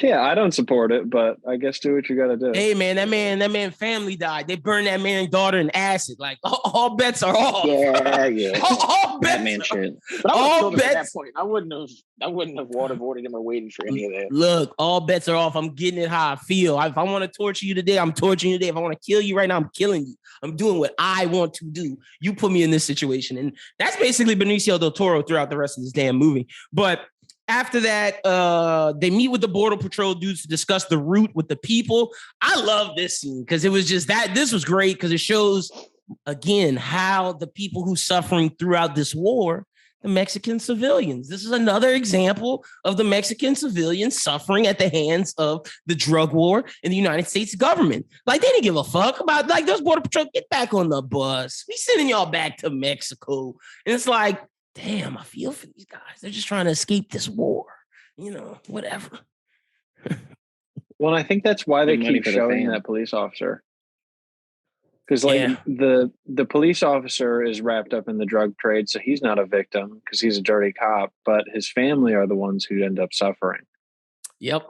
Yeah, I don't support it, but I guess do what you got to do. Hey, man, that man family died. They burned that man's daughter in acid. Like all bets are off. Yeah. all bets. That man shit. But all bets. At that point, I wouldn't have waterboarded him or waited for any of that. Look, all bets are off. I'm getting it how I feel. If I want to torture you today, I'm torturing you today. If I want to kill you right now, I'm killing you. I'm doing what I want to do. You put me in this situation, and that's basically Benicio del Toro throughout the rest of this damn movie. But after that, they meet with the Border Patrol dudes to discuss the route with the people. I love this scene because it was just that. This was great because it shows, again, how the people who are suffering throughout this war, the Mexican civilians. This is another example of the Mexican civilians suffering at the hands of the drug war in the United States government. Like, they didn't give a fuck about, like, those Border Patrol, get back on the bus. We sending y'all back to Mexico. And it's like, damn, I feel for these guys. They're just trying to escape this war. Whatever. Well, I think that's why they keep showing that police officer. Because the police officer is wrapped up in the drug trade, so he's not a victim because he's a dirty cop, but his family are the ones who end up suffering. Yep.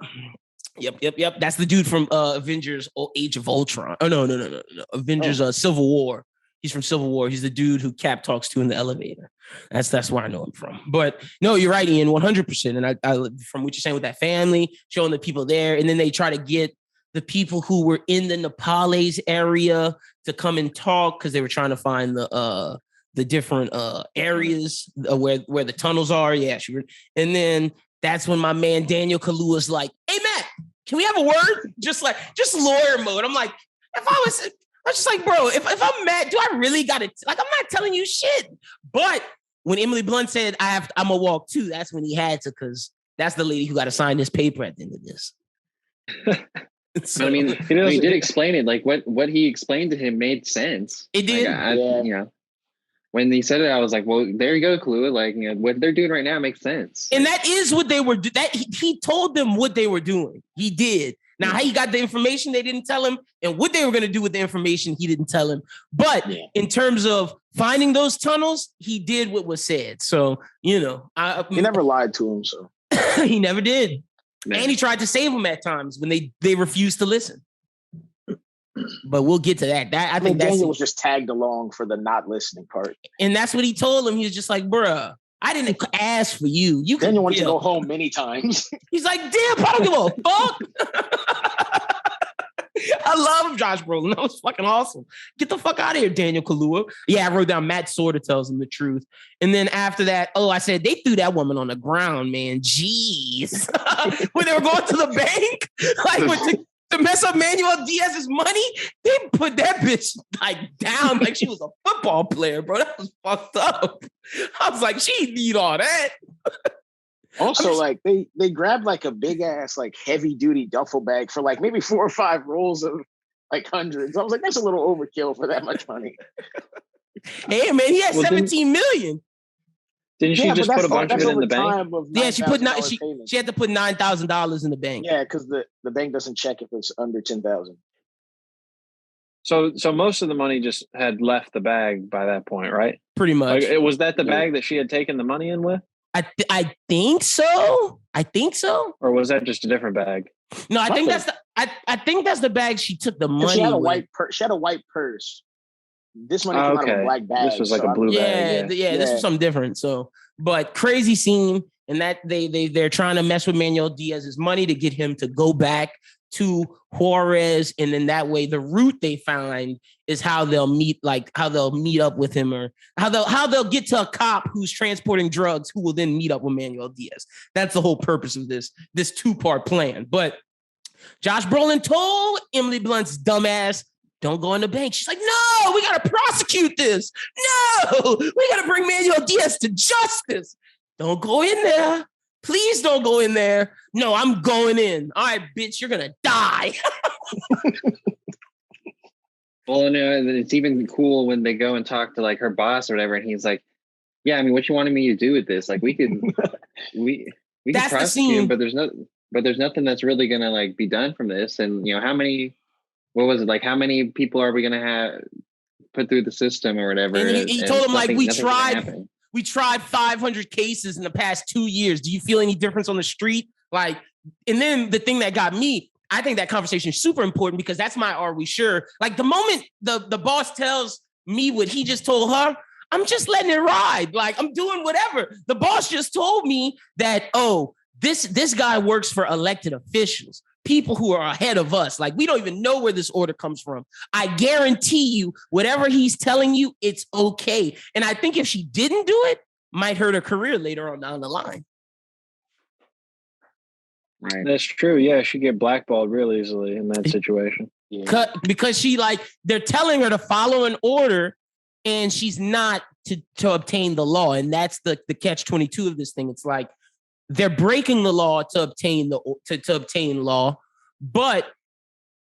That's the dude from Avengers Age of Ultron. Oh, no. Avengers Civil War. He's from Civil War. He's the dude who Cap talks to in the elevator. That's where I know him from. But no, you're right, Ian, 100%. And I from what you're saying with that family, showing the people there, and then they try to get the people who were in the Nepalese area to come and talk because they were trying to find the different areas where the tunnels are. Yeah, sure. And then that's when my man Daniel Kaluuya's like, "Hey, Matt, can we have a word?" Just lawyer mode. I'm like, I was just like, bro, if I'm mad, do I really got to, like, I'm not telling you shit. But when Emily Blunt said, I'm going to walk too, that's when he had to, because that's the lady who got to sign this paper at the end of this. So, I mean, he did explain it. Like, what he explained to him made sense. It did. Like, when he said it, I was like, well, there you go, Kaluuya. Like, what they're doing right now makes sense. And that is what they were doing. He told them what they were doing. He did. Now, how he got the information, they didn't tell him, and what they were going to do with the information, he didn't tell him. But in terms of finding those tunnels, he did what was said. So, he never lied to him. So he never did. Man. And he tried to save them at times when they refused to listen. But we'll get to that. I think Daniel was just tagged along for the not listening part. And that's what he told him. He was just like, bruh, I didn't ask for you. Daniel wants to go home many times. He's like, damn, I don't give a fuck. I love Josh Brolin. That was fucking awesome. Get the fuck out of here, Daniel Kaluuya. Yeah, I wrote down Matt Sorda tells him the truth. And then after that, I said, they threw that woman on the ground, man. Jeez. When they were going to the bank, like to mess up Manuel Diaz's money, they put that bitch like down like she was a football player, bro. That was fucked up. I was like, she need all that. Also, like they grabbed like a big ass like heavy duty duffel bag for like maybe 4 or 5 rolls of like hundreds. I was like, that's a little overkill for that much money. Hey man, he had 17 million. Didn't she just put a bunch of it in the bank? Yeah, she had to put $9,000 in the bank. Yeah, because the bank doesn't check if it's under 10,000. So most of the money just had left the bag by that point, right? Pretty much. Like, was that the bag that she had taken the money in with? I think so. Or was that just a different bag? No, I think that's the bag she took the money. She had a white purse. This money came out of a black bag. This was like a blue bag. Yeah, this was something different. So, but crazy scene, and that they're trying to mess with Manuel Diaz's money to get him to go back to Juarez, and then that way the route they find is how they'll meet up with him, or how they'll get to a cop who's transporting drugs, who will then meet up with Manuel Diaz. That's the whole purpose of this 2-part plan. But Josh Brolin told Emily Blunt's dumbass, don't go in the bank. She's like, no, we got to prosecute this. No, we got to bring Manuel Diaz to justice. Don't go in there. Please don't go in there. No, I'm going in. All right, bitch, you're going to die. Well, it's even cool when they go and talk to like her boss or whatever. And he's like, yeah, I mean, what you wanted me to do with this? Like we could prosecute him, but there's nothing that's really going to like be done from this. And how many people are we going to have put through the system or whatever? And he told him, like, we tried 500 cases in the past 2 years. Do you feel any difference on the street? Like, and then the thing that got me, I think that conversation is super important because that's my are we sure? Like the moment the boss tells me what he just told her, I'm just letting it ride. Like I'm doing whatever. The boss just told me that, this guy works for elected officials, people who are ahead of us. Like we don't even know where this order comes from. I guarantee you, whatever he's telling you, it's okay. And I think if she didn't do it, might hurt her career later on down the line. Right. That's true. Yeah, she'd get blackballed real easily in that situation. Yeah. Because they're telling her to follow an order, and she's not to obtain the law. And that's the catch-22 of this thing. It's like they're breaking the law to obtain to obtain law, but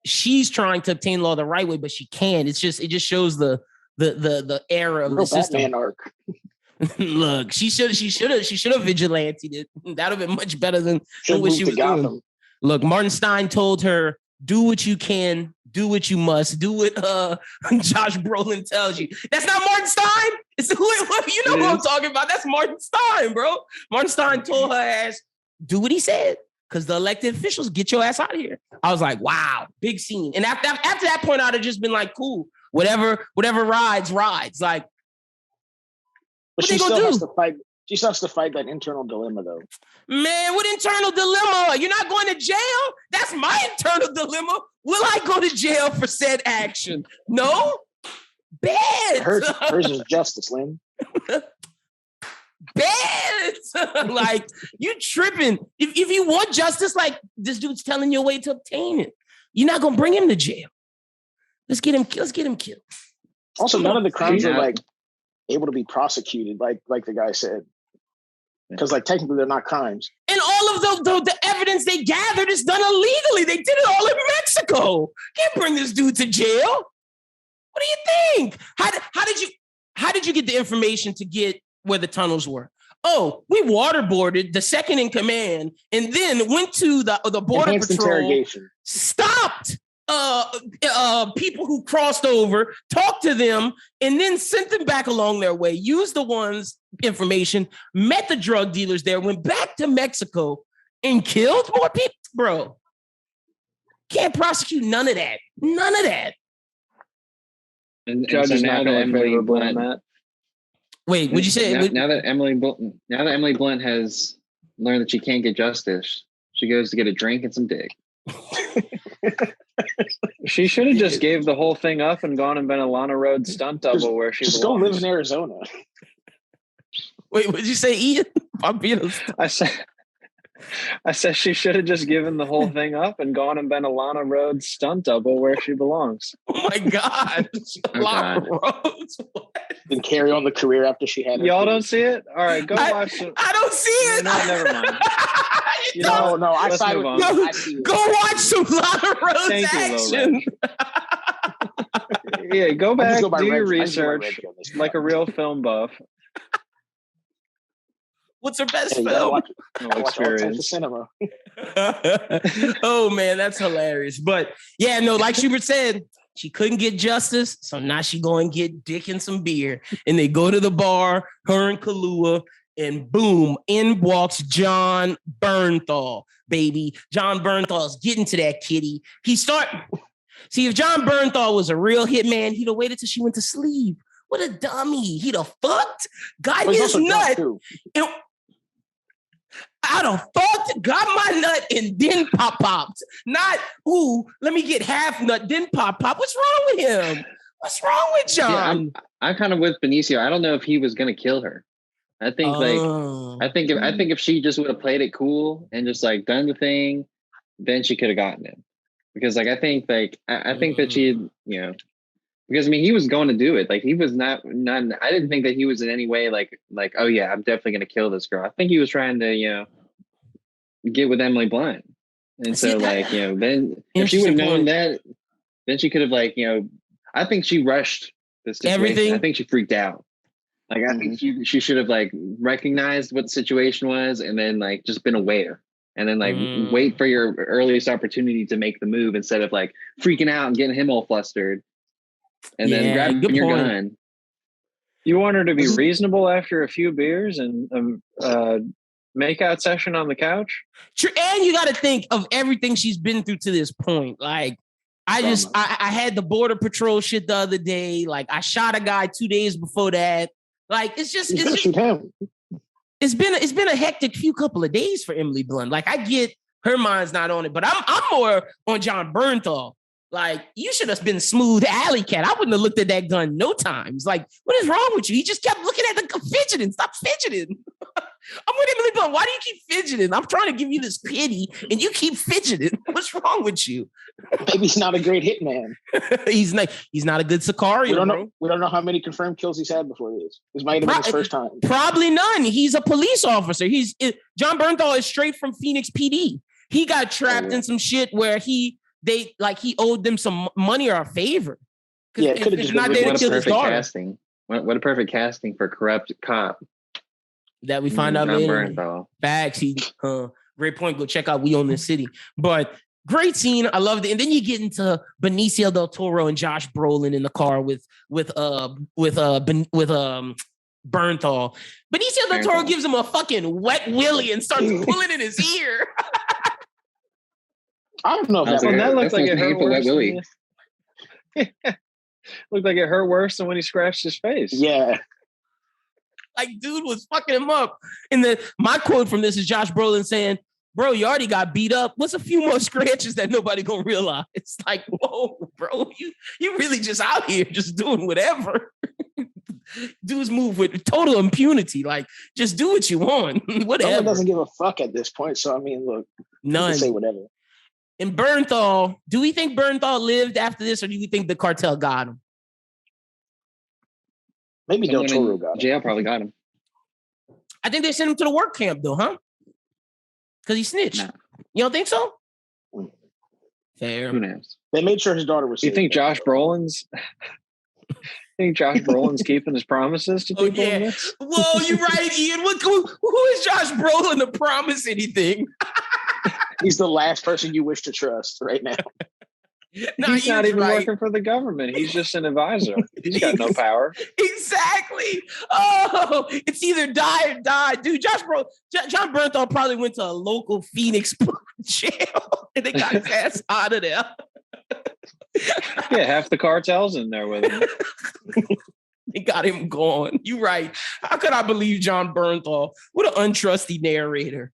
she's trying to obtain law the right way, but she can't. It just shows the error of the system. Batman arc. Look, she should have vigilanted it. That would have been much better than what she was doing. Look, Martin Stein told her, do what you can, do what you must, do what Josh Brolin tells you. That's not Martin Stein. It's who I'm talking about. That's Martin Stein, bro. Martin Stein told her ass, do what he said, because the elected officials get your ass out of here. I was like, wow, big scene. And after that point, I'd have just been like, cool, whatever rides. Like, but she still has to fight. She still has to fight that internal dilemma, though. Man, what internal dilemma? You're not going to jail? That's my internal dilemma. Will I go to jail for said action? No? Bad. Hers is justice, Lynn. Bad. Like, you tripping. If you want justice, like, this dude's telling you a way to obtain it. You're not going to bring him to jail. Let's get him killed. Also, none of the crimes are, like, able to be prosecuted, like the guy said. Because, like, technically they're not crimes. And all of the evidence they gathered is done illegally. They did it all in Mexico. Can't bring this dude to jail. What do you think? How did you get the information to get where the tunnels were? Oh, we waterboarded the second in command and then went to the border Enhanced patrol. Interrogation. Stopped people who crossed over, talked to them, and then sent them back along their way, used the one's information, met the drug dealers there, went back to Mexico, and killed more people? Bro, can't prosecute none of that. None of that. And so now that Emily Blunt... Wait, would you say... Now that Emily Blunt has learned that she can't get justice, she goes to get a drink and some dick. She should have just gave the whole thing up and gone and been a Lana Rhoades stunt double where she just don't live in Arizona. Wait, what did you say, Ian? I said she should have just given the whole thing up and gone and been a Lana Rhoades stunt double where she belongs. Oh my God. Lana Rhoades. What? and carry on the career after she had. Y'all don't see it? All right, go watch some. I don't see it. No, never mind. No, I side with you. Go watch some Lana Rhodes action. Yeah, go back, do your research like a real film buff. What's her best film? Experience. Cinema. Oh man, that's hilarious. But yeah, no, like Schubert said, she couldn't get justice, so now she going to get dick and some beer. And they go to the bar, her and Kahlua, and boom, in walks John Bernthal, baby. John Bernthal's getting to that kitty. See, if John Bernthal was a real hitman, he'd have waited till she went to sleep. What a dummy. He'd have fucked, got his nut. I'd have fucked, got my nut, and then popped. Not, ooh, let me get half nut, then pop. What's wrong with him? What's wrong with John? Yeah, I'm kind of with Benicio. I don't know if he was gonna kill her. I think I think if she just would have played it cool and just like done the thing, then she could have gotten him. Because like I think that she, you know, because I mean he was going to do it. Like he was not. I didn't think that he was in any way like oh yeah, I'm definitely gonna kill this girl. I think he was trying to, you know, get with Emily Blunt. And so like, you know, then if she would have known that, then she could have like, you know, I think she rushed this situation. Everything. I think she freaked out. Like I think she should have like recognized what the situation was and then like just been aware and then like wait for your earliest opportunity to make the move instead of like freaking out and getting him all flustered and then grabbing your gun. You want her to be reasonable after a few beers and makeout session on the couch? True, and you got to think of everything she's been through to this point. Like I had the border patrol shit the other day. Like I shot a guy 2 days before that. Like it's been a hectic few couple of days for Emily Blunt. Like I get her mind's not on it, but I'm more on John Bernthal. Like you should have been smooth alley cat. I wouldn't have looked at that gun no times. Like what is wrong with you? He just kept looking at the fidgeting. Stop fidgeting. I'm with Emily Blunt. Why do you keep fidgeting? I'm trying to give you this pity, and you keep fidgeting. What's wrong with you? Maybe he's not a great hitman. He's not a good Sicario. We don't know how many confirmed kills he's had before this. This might have been his first time. Probably none. He's a police officer. John Bernthal is straight from Phoenix PD. He got trapped in some shit where he owed them some money or a favor. Yeah, it could have just been there to kill his daughter. Casting. What a perfect casting for corrupt cop. That we find out later. Facts. Great point. Go check out We Own This City. But great scene. I loved it. And then you get into Benicio del Toro and Josh Brolin in the car with Bernthal. Benicio del Toro gives him a fucking wet willy and starts pulling in his ear. I don't know if that looked like it hurt worse. Looked like it hurt worse than when he scratched his face. Yeah. Like, dude was fucking him up. And my quote from this is Josh Brolin saying, bro, you already got beat up. What's a few more scratches that nobody gonna realize? It's like, whoa, bro, you really just out here just doing whatever. Dudes move with total impunity. Like, just do what you want. Whatever. Someone doesn't give a fuck at this point. So, I mean, look, none. Say whatever. And Bernthal, do we think Bernthal lived after this, or do you think the cartel got him? Maybe Del Toro got him. Jail probably got him. I think they sent him to the work camp, though, huh? Because he snitched. Nah. You don't think so? Fair. Who knows? They made sure his daughter was. You think Josh Brolin's? Keeping his promises to people? Oh, yeah. Whoa, you're right, Ian. Who is Josh Brolin to promise anything? He's the last person you wish to trust right now. No, he's not even working for the government. He's just an advisor. He's got no power. Exactly. Oh, it's either die or die. Dude, John Bernthal probably went to a local Phoenix jail and they got his ass out of there. Yeah, half the cartel's in there with him. They got him gone. You're right. How could I believe John Bernthal? What an untrusty narrator.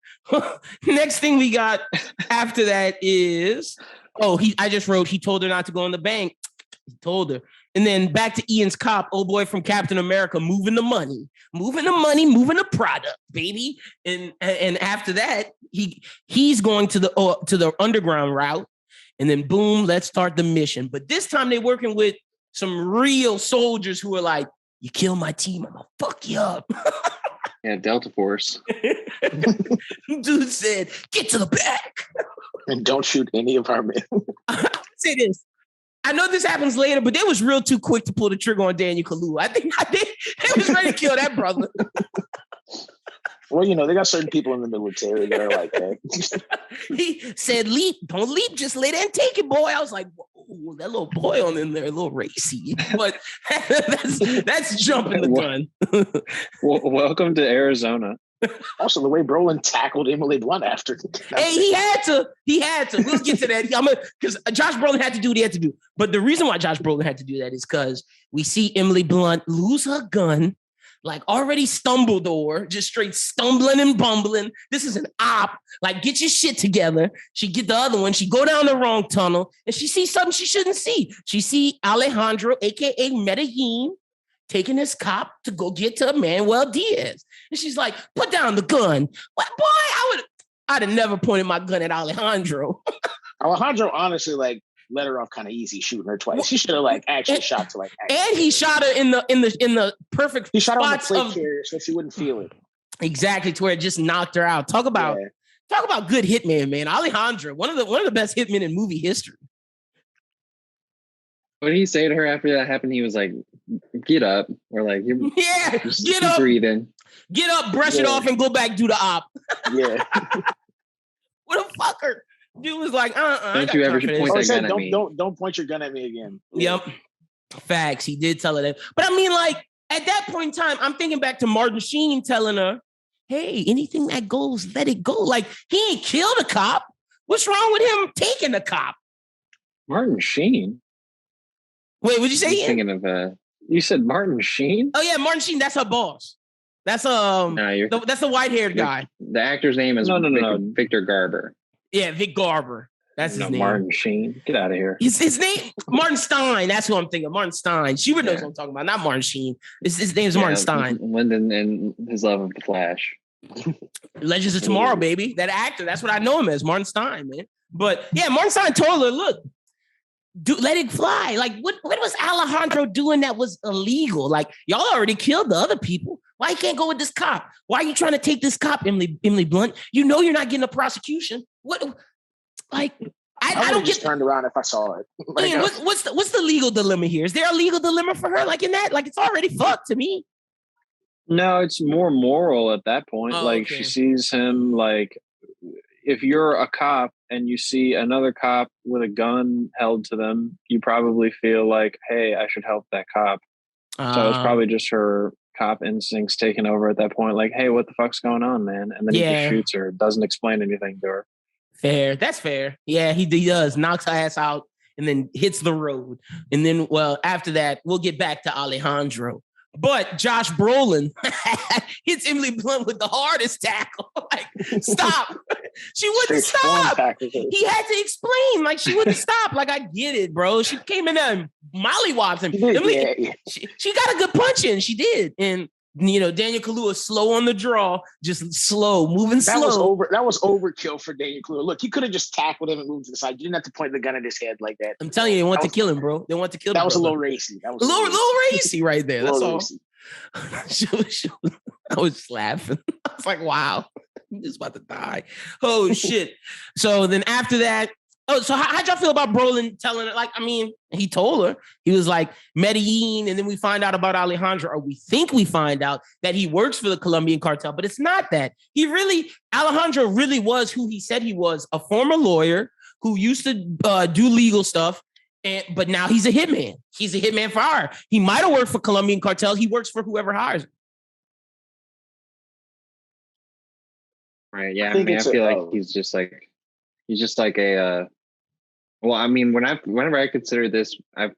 Next thing we got after that is... I just wrote, he told her not to go in the bank. He told her. And then back to Ian's cop, old boy from Captain America, moving the money, moving the product, baby. And after that, he's going to the underground route. And then boom, let's start the mission. But this time they're working with some real soldiers who are like, you kill my team, I'm gonna fuck you up. Yeah, Delta Force. Dude said, get to the back. And don't shoot any of our men. I'll say this. I know this happens later, but they was real too quick to pull the trigger on Daniel Kaluuya. I think they was ready to kill that brother. Well, they got certain people in the military that are like that. He said, leap, don't leap, just lay there and take it, boy. I was like, whoa, that little boy on in there, a little racy. But that's jumping the gun. Welcome to Arizona. Also, the way Brolin tackled Emily Blunt after. Hey, he had to. We'll get to that. Because Josh Brolin had to do what he had to do. But the reason why Josh Brolin had to do that is because we see Emily Blunt lose her gun, like already stumbled over, just straight stumbling and bumbling. This is an op. Like, get your shit together. She get the other one. She go down the wrong tunnel, and she sees something she shouldn't see. She see Alejandro, a.k.a. Medellin, taking this cop to go get to Manuel Diaz. And she's like, put down the gun. What, boy, I'd have never pointed my gun at Alejandro. Alejandro honestly, let her off kind of easy, shooting her twice. He should have actually shot to and he shot her in the perfect he shot her on the spots plate carrier so she wouldn't feel it. Exactly, to where it just knocked her out. Talk about good hitman, man. Alejandro, one of the best hitmen in movie history. What did he say to her after that happened? He was like, get up. Or like, you're get up, breathing. Get up, brush it off, and go back do the op. Yeah. What a fucker. Dude was like, Don't you ever point that gun at me. Don't point your gun at me again. Yep. Facts. He did tell her that. But I mean, at that point in time, I'm thinking back to Martin Sheen telling her, hey, anything that goes, let it go. Like, he ain't killed a cop. What's wrong with him taking a cop? Martin Sheen? Wait, what'd you say? Thinking of you said Martin Sheen? Oh yeah, Martin Sheen. That's her boss. That's that's the white-haired guy. The actor's name is Victor Garber. Yeah, Vic Garber. That's his name. Martin Sheen. Get out of here. His name Martin Stein. That's who I'm thinking. Martin Stein. Schubert knows what I'm talking about. Not Martin Sheen. His name's Martin Stein. Lyndon and his love of the Flash. Legends of Tomorrow, baby. That actor. That's what I know him as. Martin Stein, man. But yeah, Martin Stein told her, look, let it fly. Like, what was Alejandro doing that was illegal? Like, y'all already killed the other people. Why you can't go with this cop? Why are you trying to take this cop, Emily Blunt? You know you're not getting a prosecution. What? Like, I don't get turned around if I saw it. Man, what's the legal dilemma here? Is there a legal dilemma for her? Like in that? Like, it's already fucked to me. No, it's more moral at that point. She sees him like, if you're a cop and you see another cop with a gun held to them, you probably feel like, hey, I should help that cop. So it's probably just her cop instincts taking over at that point. Like, hey, what the fuck's going on, man? And then he just shoots her. Doesn't explain anything to her. Fair. That's fair. Yeah, he does. Knocks her ass out and then hits the road. And then, well, after that, we'll get back to Alejandro. But Josh Brolin hits Emily Blunt with the hardest tackle. Like, stop. She wouldn't stop. He had to explain. Like, she wouldn't stop. Like, I get it, bro. She came in there and mollywopped him. She got a good punch in. She did. And, Daniel Kaluuya slow on the draw, just slow, moving slow. That was overkill for Daniel Kaluuya. Look, he could have just tackled him and moved to the side. You didn't have to point the gun at his head like that. I'm telling you, they want to kill him, bro. They want to kill him. That was a little racy. That was a little racy right there. That's all. I was just laughing. I was like, wow, I'm just about to die. Oh, shit. So then after that, so how'd y'all feel about Brolin telling her? Like, I mean, he told her. He was like, Medellin, and then we find out about Alejandro, or we think we find out that he works for the Colombian cartel, but it's not that. Alejandro really was who he said he was, a former lawyer who used to do legal stuff, but now he's a hitman. He's a hitman for hire. He might have worked for Colombian cartel. He works for whoever hires him. Right, yeah, I feel like he's just like a... Well, I mean, whenever I consider this, I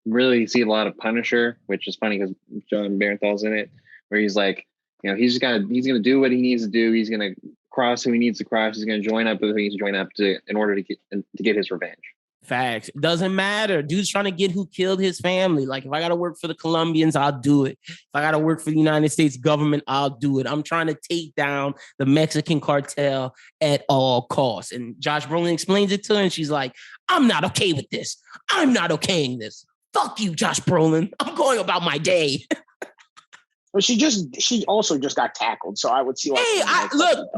really see a lot of Punisher, which is funny because John Barenthal's in it, where he's like, he's gonna do what he needs to do. He's gonna cross who he needs to cross. He's gonna join up with who he needs to join up to in order to get his revenge. Facts. It doesn't matter. Dude's trying to get who killed his family. Like, if I got to work for the Colombians, I'll do it. If I got to work for the United States government, I'll do it. I'm trying to take down the Mexican cartel at all costs. And Josh Brolin explains it to her, and she's like, I'm not okay with this. I'm not okaying this. Fuck you, Josh Brolin. I'm going about my day. But she also just got tackled, so I would see. Like, look,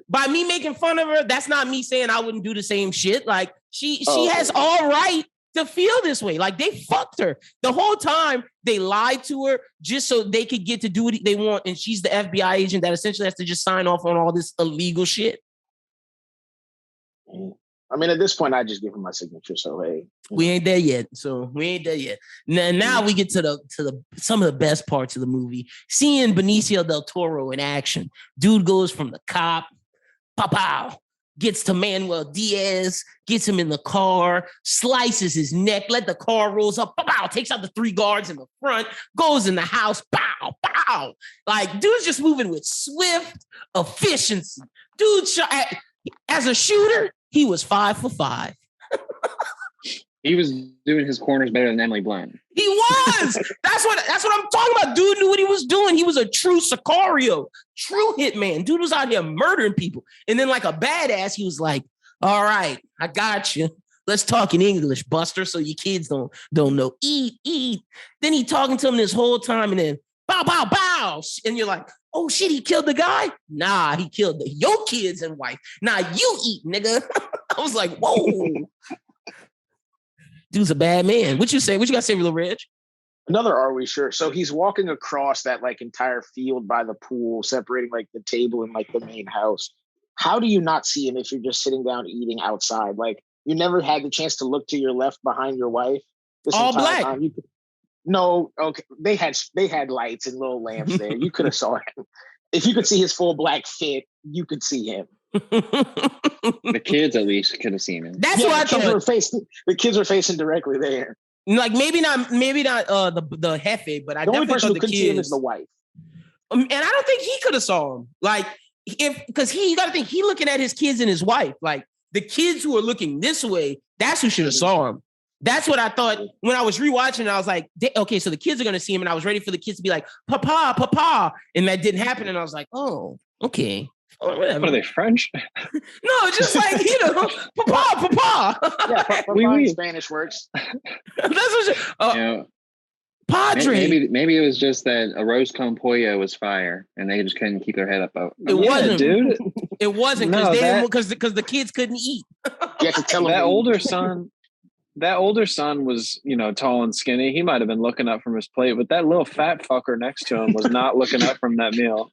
by me making fun of her, that's not me saying I wouldn't do the same shit. Like she has all right to feel this way. Like they fucked her the whole time. They lied to her just so they could get to do what they want, and she's the FBI agent that essentially has to just sign off on all this illegal shit. I mean, at this point, I just give him my signature. So hey, we ain't there yet. Now we get to the some of the best parts of the movie. Seeing Benicio del Toro in action. Dude goes from the cop, pow, gets to Manuel Diaz, gets him in the car, slices his neck, let the car rolls up, pow, takes out the 3 guards in the front, goes in the house, pow. Like, dude's just moving with swift efficiency. Dude shot as a shooter. He was 5 for 5. He was doing his corners better than Emily Blunt. He was. That's what I'm talking about. Dude knew what he was doing. He was a true Sicario, true hitman. Dude was out here murdering people. And then like a badass, he was like, all right, I got you. Let's talk in English, Buster, so your kids don't know. Eat. Then he talking to him this whole time and then bow. And you're like, oh shit, he killed the guy? Nah, he killed your kids and wife. Nah, you eat, nigga. I was like, whoa. Dude's a bad man. What you say? What you got to say, Little Reg? Another Are We Sure? So he's walking across that like entire field by the pool, separating like the table and like the main house. How do you not see him if you're just sitting down eating outside? Like you never had the chance to look to your left behind your wife. All black. No, okay. They had lights and little lamps there. You could have saw him. If you could see his full black fit, you could see him. The kids at least could have seen him. That's what I thought. The kids were facing directly there. Like maybe not the Jefe, but I the definitely only person thought who could see him is the wife. And I don't think he could have saw him. Like because you got to think he looking at his kids and his wife. Like the kids who are looking this way, that's who should have saw him. That's what I thought when I was rewatching. I was like, okay, so the kids are going to see him. And I was ready for the kids to be like, Papa. And that didn't happen. And I was like, oh, okay. Oh, whatever. What are they, French? No, just like, Papa. Yeah, Papa Spanish works. That's what Padre. Maybe it was just that a roast con pollo was fire and they just couldn't keep their head up. It wasn't, dude. It wasn't because the kids couldn't eat. You have to tell them that older son. That older son was, tall and skinny. He might have been looking up from his plate, but that little fat fucker next to him was not looking up from that meal.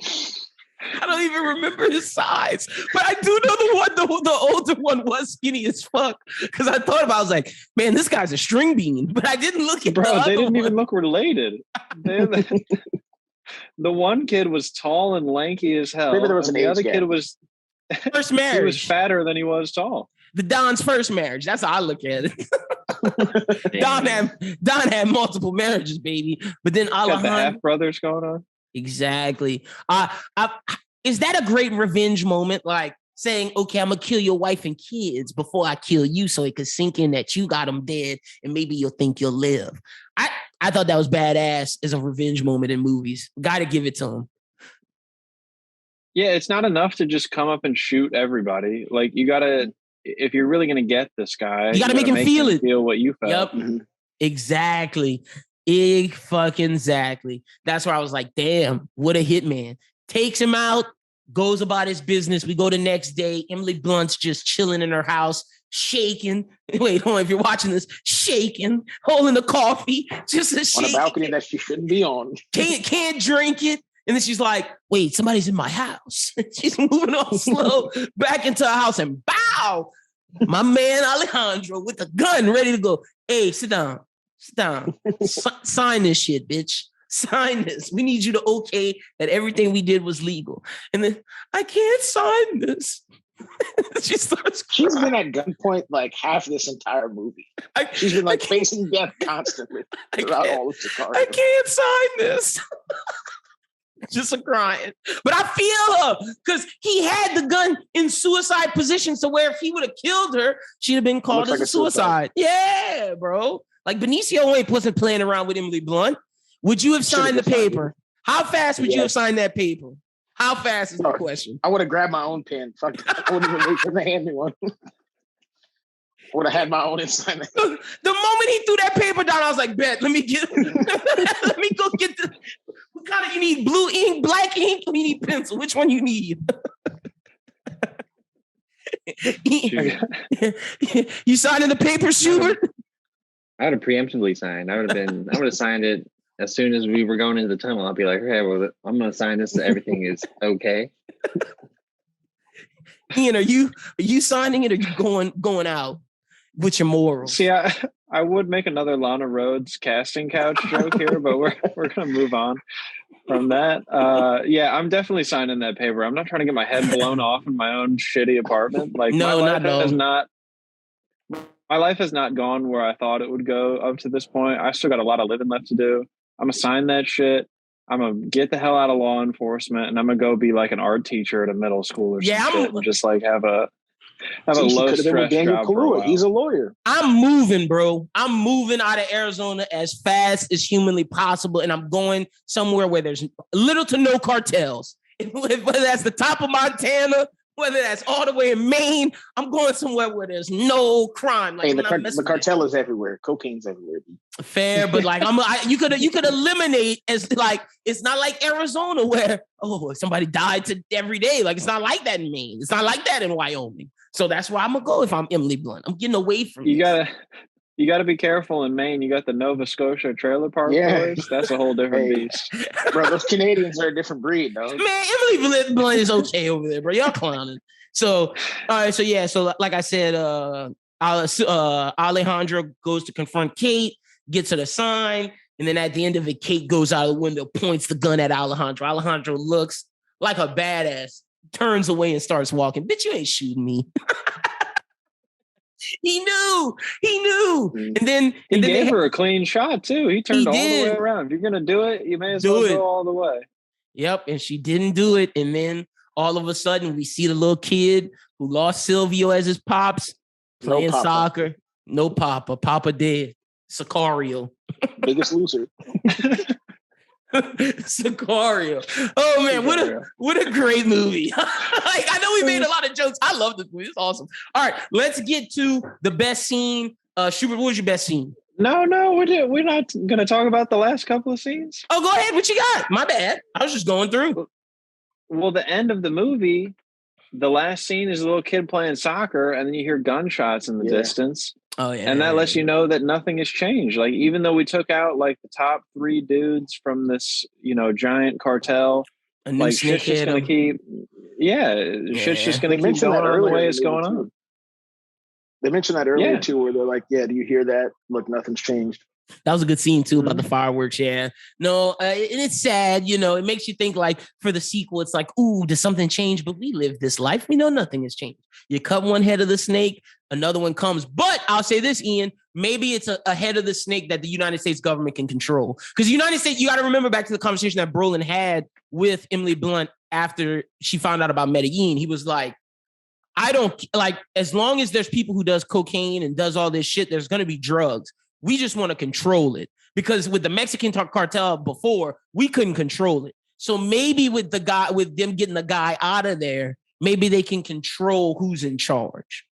I don't even remember his size, but I do know the older one was skinny as fuck. Because I thought about, I was like, man, this guy's a string bean. But I didn't look at they didn't even look related. The one kid was tall and lanky as hell. Maybe there was the other kid was first marriage. He was fatter than he was tall. The Don's first marriage. That's how I look at it. Don had multiple marriages, baby. But then got the half brothers going on. Exactly. Is that a great revenge moment? Like saying, okay, I'm gonna kill your wife and kids before I kill you, so it could sink in that you got them dead, and maybe you'll think you'll live. I thought that was badass as a revenge moment in movies. Got to give it to him. Yeah, it's not enough to just come up and shoot everybody. Like you gotta. If you're really going to get this guy, you got to make him feel what you felt. Yep. Mm-hmm. Exactly. Exactly. That's where I was like, damn, what a hitman. Takes him out, goes about his business. We go the next day. Emily Blunt's just chilling in her house, shaking. Wait, hold on. If you're watching this, shaking, holding the coffee, just a shaking. On a balcony that she shouldn't be on. Can't drink it. And then she's like, wait, somebody's in my house. She's moving all slow back into her house and bow. My man Alejandro with the gun ready to go. Hey, sit down. Sign this shit, bitch. Sign this. We need you to okay that everything we did was legal. And then I can't sign this. She starts crying. She's been at gunpoint like half this entire movie. She's been like facing death constantly throughout all of Sicario. I can't sign this. Just a crying. But I feel her because he had the gun in suicide position. So where if he would have killed her, she'd have been called as a suicide. Yeah, bro. Like Benicio wasn't playing around with Emily Blunt. Would you have signed the paper? How fast would you have signed that paper? How fast is the question? I would have grabbed my own pen. Fuck, I wouldn't even wait for them to hand me one. Would have had my own inside. The moment he threw that paper down, I was like, bet, let me go get the, what kind of, you need blue ink, black ink, or you need pencil? Which one you need? You signing the paper, Schubert? I would have preemptively signed. I would have signed it as soon as we were going into the tunnel. I'd be like, hey, well, I'm going to sign this so everything is okay. Ian, are you signing it, or you going out with your morals? See, I would make another Lana Rhoades casting couch joke here, but we're gonna move on from that. Yeah, I'm definitely signing that paper. I'm not trying to get my head blown off in my own shitty apartment. Like no, my life has not gone where I thought it would go up to this point. I still got a lot of living left to do. I'm gonna sign that shit. I'm gonna get the hell out of law enforcement, and I'm gonna go be like an art teacher at a middle school or something, and just like have a low stress job for a while. He's a lawyer. I'm moving, bro. I'm moving out of Arizona as fast as humanly possible, and I'm going somewhere where there's little to no cartels. Whether that's the top of Montana, whether that's all the way in Maine, I'm going somewhere where there's no crime. Like, hey, the cartel is everywhere. Cocaine's everywhere. Fair, but like you could eliminate, as like it's not like Arizona where somebody died every day. Like it's not like that in Maine. It's not like that in Wyoming. So that's where I'm gonna go if I'm Emily Blunt. I'm getting away from you. You gotta be careful in Maine. You got the Nova Scotia trailer park boys. That's a whole different beast. Bro, those Canadians are a different breed, though. Man, Emily Blunt is okay over there, bro. Y'all clowning. So, all right. So, yeah. So, like I said, Alejandro goes to confront Kate, gets her to sign. And then at the end of it, Kate goes out of the window, points the gun at Alejandro. Alejandro looks like a badass, turns away and starts walking. Bitch, you ain't shooting me. He knew. And then he gave her a clean shot too. He turned all the way around. If you're gonna do it, you may as well go all the way. Yep. And she didn't do it. And then all of a sudden we see the little kid who lost Silvio as his pops playing soccer. No papa. Papa dead. Sicario. Biggest loser. Sicario. Oh man, what a great movie. Like, I know we made a lot of jokes. I love this movie. It's awesome. All right, let's get to the best scene. Schubert, what was your best scene? No, we're not going to talk about the last couple of scenes. Oh, go ahead. What you got? My bad. I was just going through. Well, the end of the movie, the last scene is a little kid playing soccer, and then you hear gunshots in the distance. Oh, yeah. And that lets you know that nothing has changed. Like, even though we took out like the top 3 dudes from this, giant cartel, like shit's just going to keep, shit's just going to keep going on the way it's going on. They mentioned that earlier too, where they're like, do you hear that? Look, nothing's changed. That was a good scene too about the fireworks. Yeah, no, and it's sad. It makes you think like for the sequel, it's like, ooh, does something change? But we live this life. We know nothing has changed. You cut one head of the snake, another one comes. But I'll say this, Ian, maybe it's a head of the snake that the United States government can control. Because the United States, you got to remember back to the conversation that Brolin had with Emily Blunt after she found out about Medellin. He was like, I don't like, as long as there's people who does cocaine and does all this shit, there's going to be drugs. We just want to control it, because with the Mexican cartel before, we couldn't control it. So maybe with them getting the guy out of there, maybe they can control who's in charge.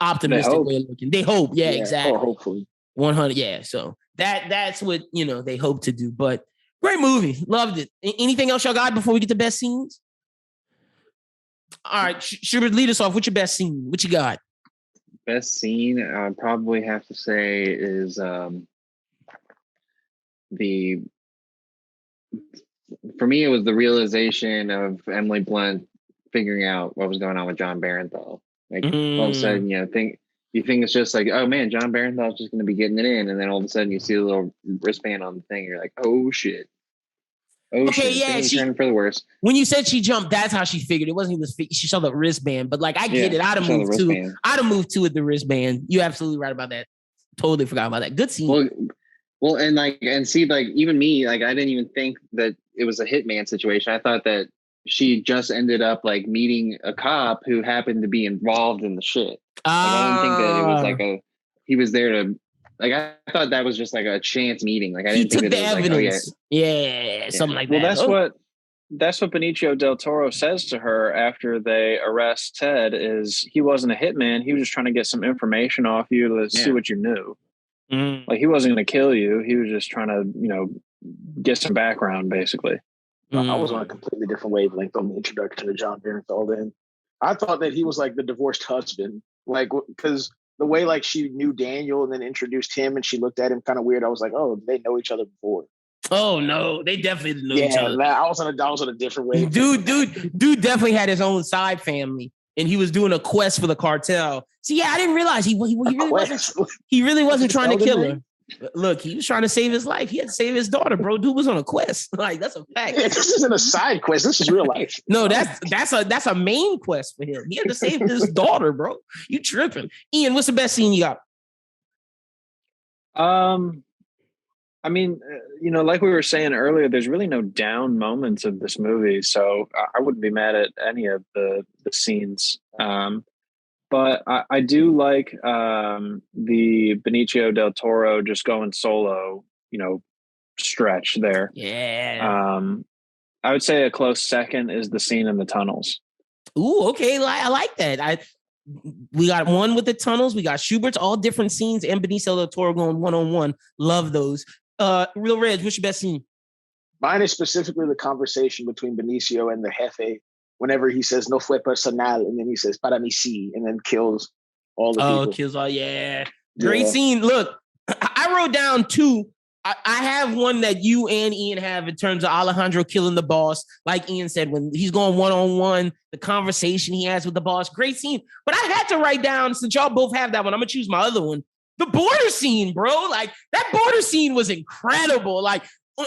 Optimistic way of looking. They hope. Yeah, exactly. Or hopefully. 100. Yeah. So that's what, they hope to do, but great movie. Loved it. Anything else y'all got before we get to best scenes? All right. Schubert, lead us off. What's your best scene? What you got? Best scene, I'd probably have to say is for me, it was the realization of Emily Blunt figuring out what was going on with John Barenthal. Like all of a sudden, you think it's just like, oh man, John Barenthal's just going to be getting it in, and then all of a sudden you see a little wristband on the thing, you're like, oh shit. Oh, okay, shit. She turned for the worse. When you said she jumped, that's how she figured. It wasn't even she saw the wristband, but like I get it. I'd have moved to with the wristband. You're absolutely right about that. Totally forgot about that. Good scene. Well, and see, like even me, like I didn't even think that it was a hitman situation. I thought that she just ended up like meeting a cop who happened to be involved in the shit. Like, I didn't think that it was like he was there to. Like I thought that was just like a chance meeting. Like I didn't think that it was evidence. like, something like that. Well, that's what Benicio del Toro says to her after they arrest Ted is he wasn't a hitman. He was just trying to get some information off you to see what you knew. Like he wasn't going to kill you. He was just trying to, get some background basically. I was on a completely different wavelength on the introduction of John Barenthal then. I thought that he was like the divorced husband, like, because the way like she knew Daniel and then introduced him and she looked at him kind of weird. I was like, oh, they know each other before. Oh no, they definitely didn't know each other. Yeah, I was on a different way. Dude definitely had his own side family, and he was doing a quest for the cartel. So yeah, I didn't realize he really wasn't trying to kill her. Look, he was trying to save his life. He had to save his daughter, bro. Dude was on a quest. Like that's a fact. Yeah, this isn't a side quest. This is real life. No, that's a main quest for him. He had to save his daughter, bro. You tripping? Ian, what's the best scene you got? I mean, like we were saying earlier, there's really no down moments of this movie, so I wouldn't be mad at any of the scenes. But I do like the Benicio del Toro just going solo, stretch there. Yeah. I would say a close second is the scene in the tunnels. Ooh, okay. I like that. We got one with the tunnels. We got Schubert's, all different scenes, and Benicio del Toro going one-on-one. Love those. Real Reg, what's your best scene? Mine is specifically the conversation between Benicio and the Jefe. Whenever he says "no fue personal" and then he says "para mí sí" and then kills all the people. Kills all. Yeah, great scene. Look, I wrote down two. I have one that you and Ian have in terms of Alejandro killing the boss. Like Ian said, when he's going one-on-one, the conversation he has with the boss, great scene. But I had to write down, since y'all both have that one, I'm gonna choose my other one. The border scene, bro. Like that border scene was incredible. Like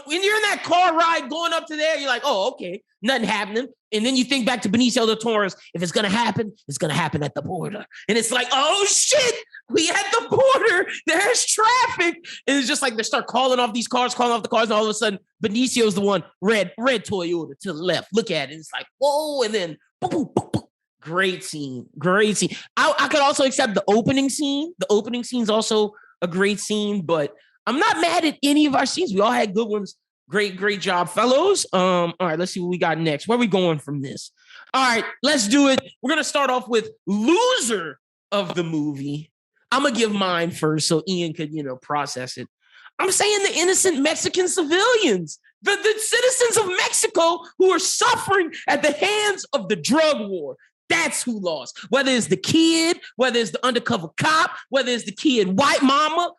when you're in that car ride going up to there, you're like, oh, okay, nothing happening. And then you think back to Benicio del Toro's, if it's going to happen, it's going to happen at the border. And it's like, oh, shit, we at the border. There's traffic. And it's just like they start calling off the cars, and all of a sudden, Benicio's the one, red Toyota to the left. Look at it. It's like, whoa, and then boom, boom, boom, boom. Great scene. I could also accept the opening scene. The opening scene's also a great scene, but I'm not mad at any of our scenes. We all had good ones. Great job, fellows. All right, let's see what we got next. Where are we going from this? All right, let's do it. We're going to start off with loser of the movie. I'm going to give mine first so Ian could, process it. I'm saying the innocent Mexican civilians, the citizens of Mexico who are suffering at the hands of the drug war. That's who lost. Whether it's the kid, whether it's the undercover cop, whether it's the kid white mama,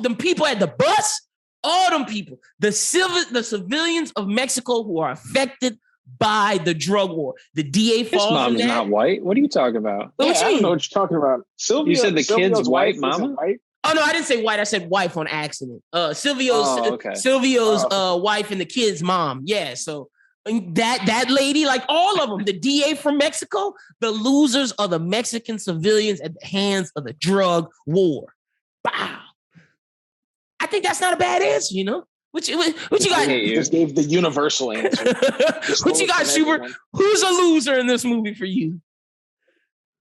them people at the bus, all them people, the civilians of Mexico who are affected by the drug war. The DA falls. His mom's not white. What are you talking about? I don't know what you're talking about. You said the kid's white mama? White? Oh no, I didn't say white. I said wife on accident. Silvio's wife and the kid's mom. Yeah, so that lady, like all of them, the DA from Mexico, the losers are the Mexican civilians at the hands of the drug war. Wow. I think that's not a bad answer, What you got? You just gave the universal answer. What you got, Schubert? Who's a loser in this movie for you?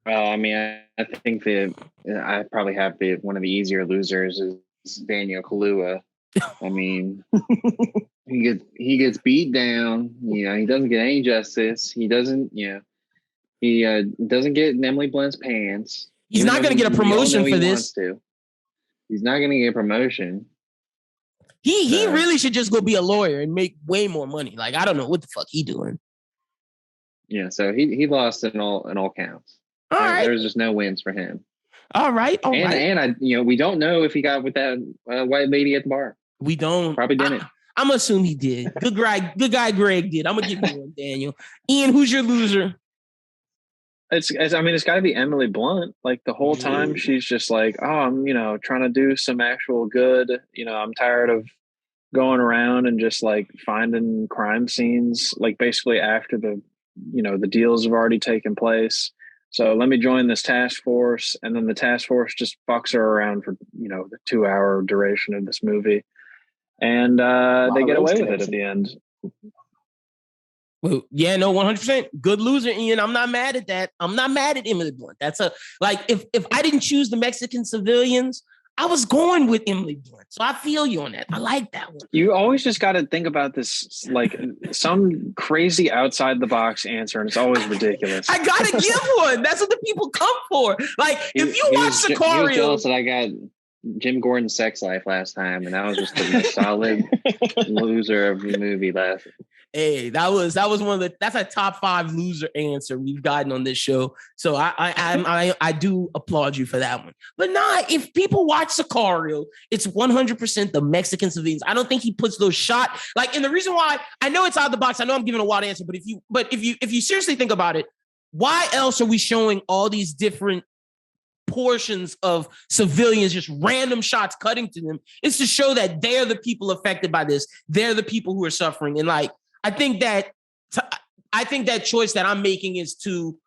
Well, I mean, I think I probably have one of the easier losers is Daniel Kaluuya. I mean, he gets beat down. He doesn't get any justice. He doesn't. He doesn't get Emily Blunt's pants. He's not going to get a promotion for this. He's not going to get a promotion. He really should just go be a lawyer and make way more money. Like, I don't know what the fuck he doing. Yeah, so he lost in all counts. All right. There's just no wins for him. All right. And we don't know if he got with that white lady at the bar. We don't. Probably didn't. I'm gonna assume he did. Good guy Greg did. I'm gonna give you one, Daniel. Ian, who's your loser? It's got to be Emily Blunt. Like the whole time she's just like, oh, I'm, trying to do some actual good. I'm tired of going around and just like finding crime scenes, like basically after the deals have already taken place. So let me join this task force. And then the task force just fucks her around for, the 2-hour duration of this movie. And they get away with it at the end. Well, yeah, no, 100%. Good loser, Ian. I'm not mad at that. I'm not mad at Emily Blunt. That's if I didn't choose the Mexican civilians, I was going with Emily Blunt, so I feel you on that. I like that one. You always just got to think about this like some crazy outside the box answer, and it's always ridiculous. I gotta give one. That's what the people come for. Like, if you watch Sicario, he was jealous that I got Jim Gordon's Sex Life last time, and that was just the most solid loser of the movie last. Hey, that was one of that's a top 5 loser answer we've gotten on this show. So I do applaud you for that one. But if people watch Sicario, it's 100% the Mexican civilians. I don't think he puts those shots and the reason why I know it's out of the box. I know I'm giving a wild answer, but if you seriously think about it, why else are we showing all these different portions of civilians, just random shots cutting to them? It's to show that they're the people affected by this. They're the people who are suffering. And I think that choice that I'm making is to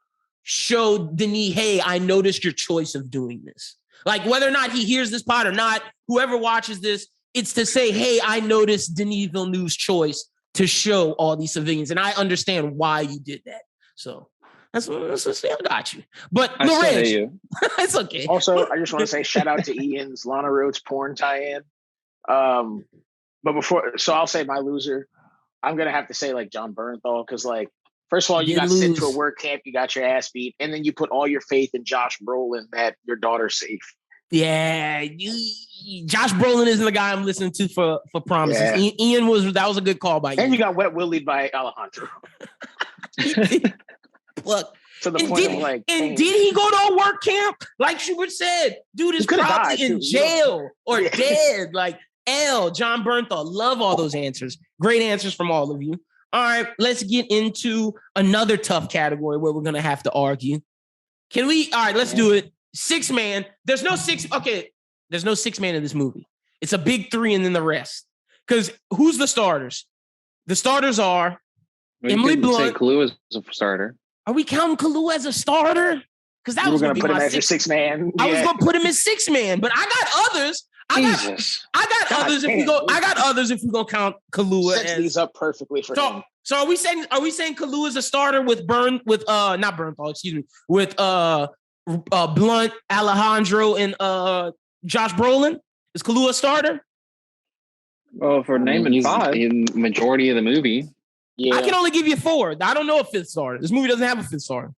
show Denis, hey, I noticed your choice of doing this. Like, whether or not he hears this pod or not, whoever watches this, it's to say, hey, I noticed Denis Villeneuve's choice to show all these civilians, and I understand why you did that. So that's I got you. But Lorraine, it's okay. Also, I just want to say shout out to Ian's Lana Rhoades porn tie-in. But I'll say my loser. I'm going to have to say John Bernthal, because first of all, you got sent to a work camp, you got your ass beat, and then you put all your faith in Josh Brolin that your daughter's safe. Yeah, Josh Brolin isn't the guy I'm listening to for promises. Yeah. Ian that was a good call by Ian. And you got wet willied by Alejandro. Look, to the point of did he go to a work camp? Like Schubert said, dude is probably in jail or dead. John Bernthal. Love all those answers. Great answers from all of you. All right, let's get into another tough category where we're going to have to argue. All right, let's do it. 6-man. There's no 6-man in this movie. It's a big 3 and then the rest. Because who's the starters? The starters are Emily Blunt. Say Kaluuya is a starter. Are we counting Kaluuya as a starter? Because that was going to put him as a 6-man. I was going to put him as 6-man, but I got others. I got others if we go count Kaluuya. Sets these up perfectly for him. So are we saying Kaluuya is a starter with not Bernthal, excuse me, with Blunt, Alejandro, and Josh Brolin? Is Kaluuya a starter? Well, for naming 5, in majority of the movie. Yeah. I can only give you 4. I don't know a 5th starter. This movie doesn't have a 5th starter.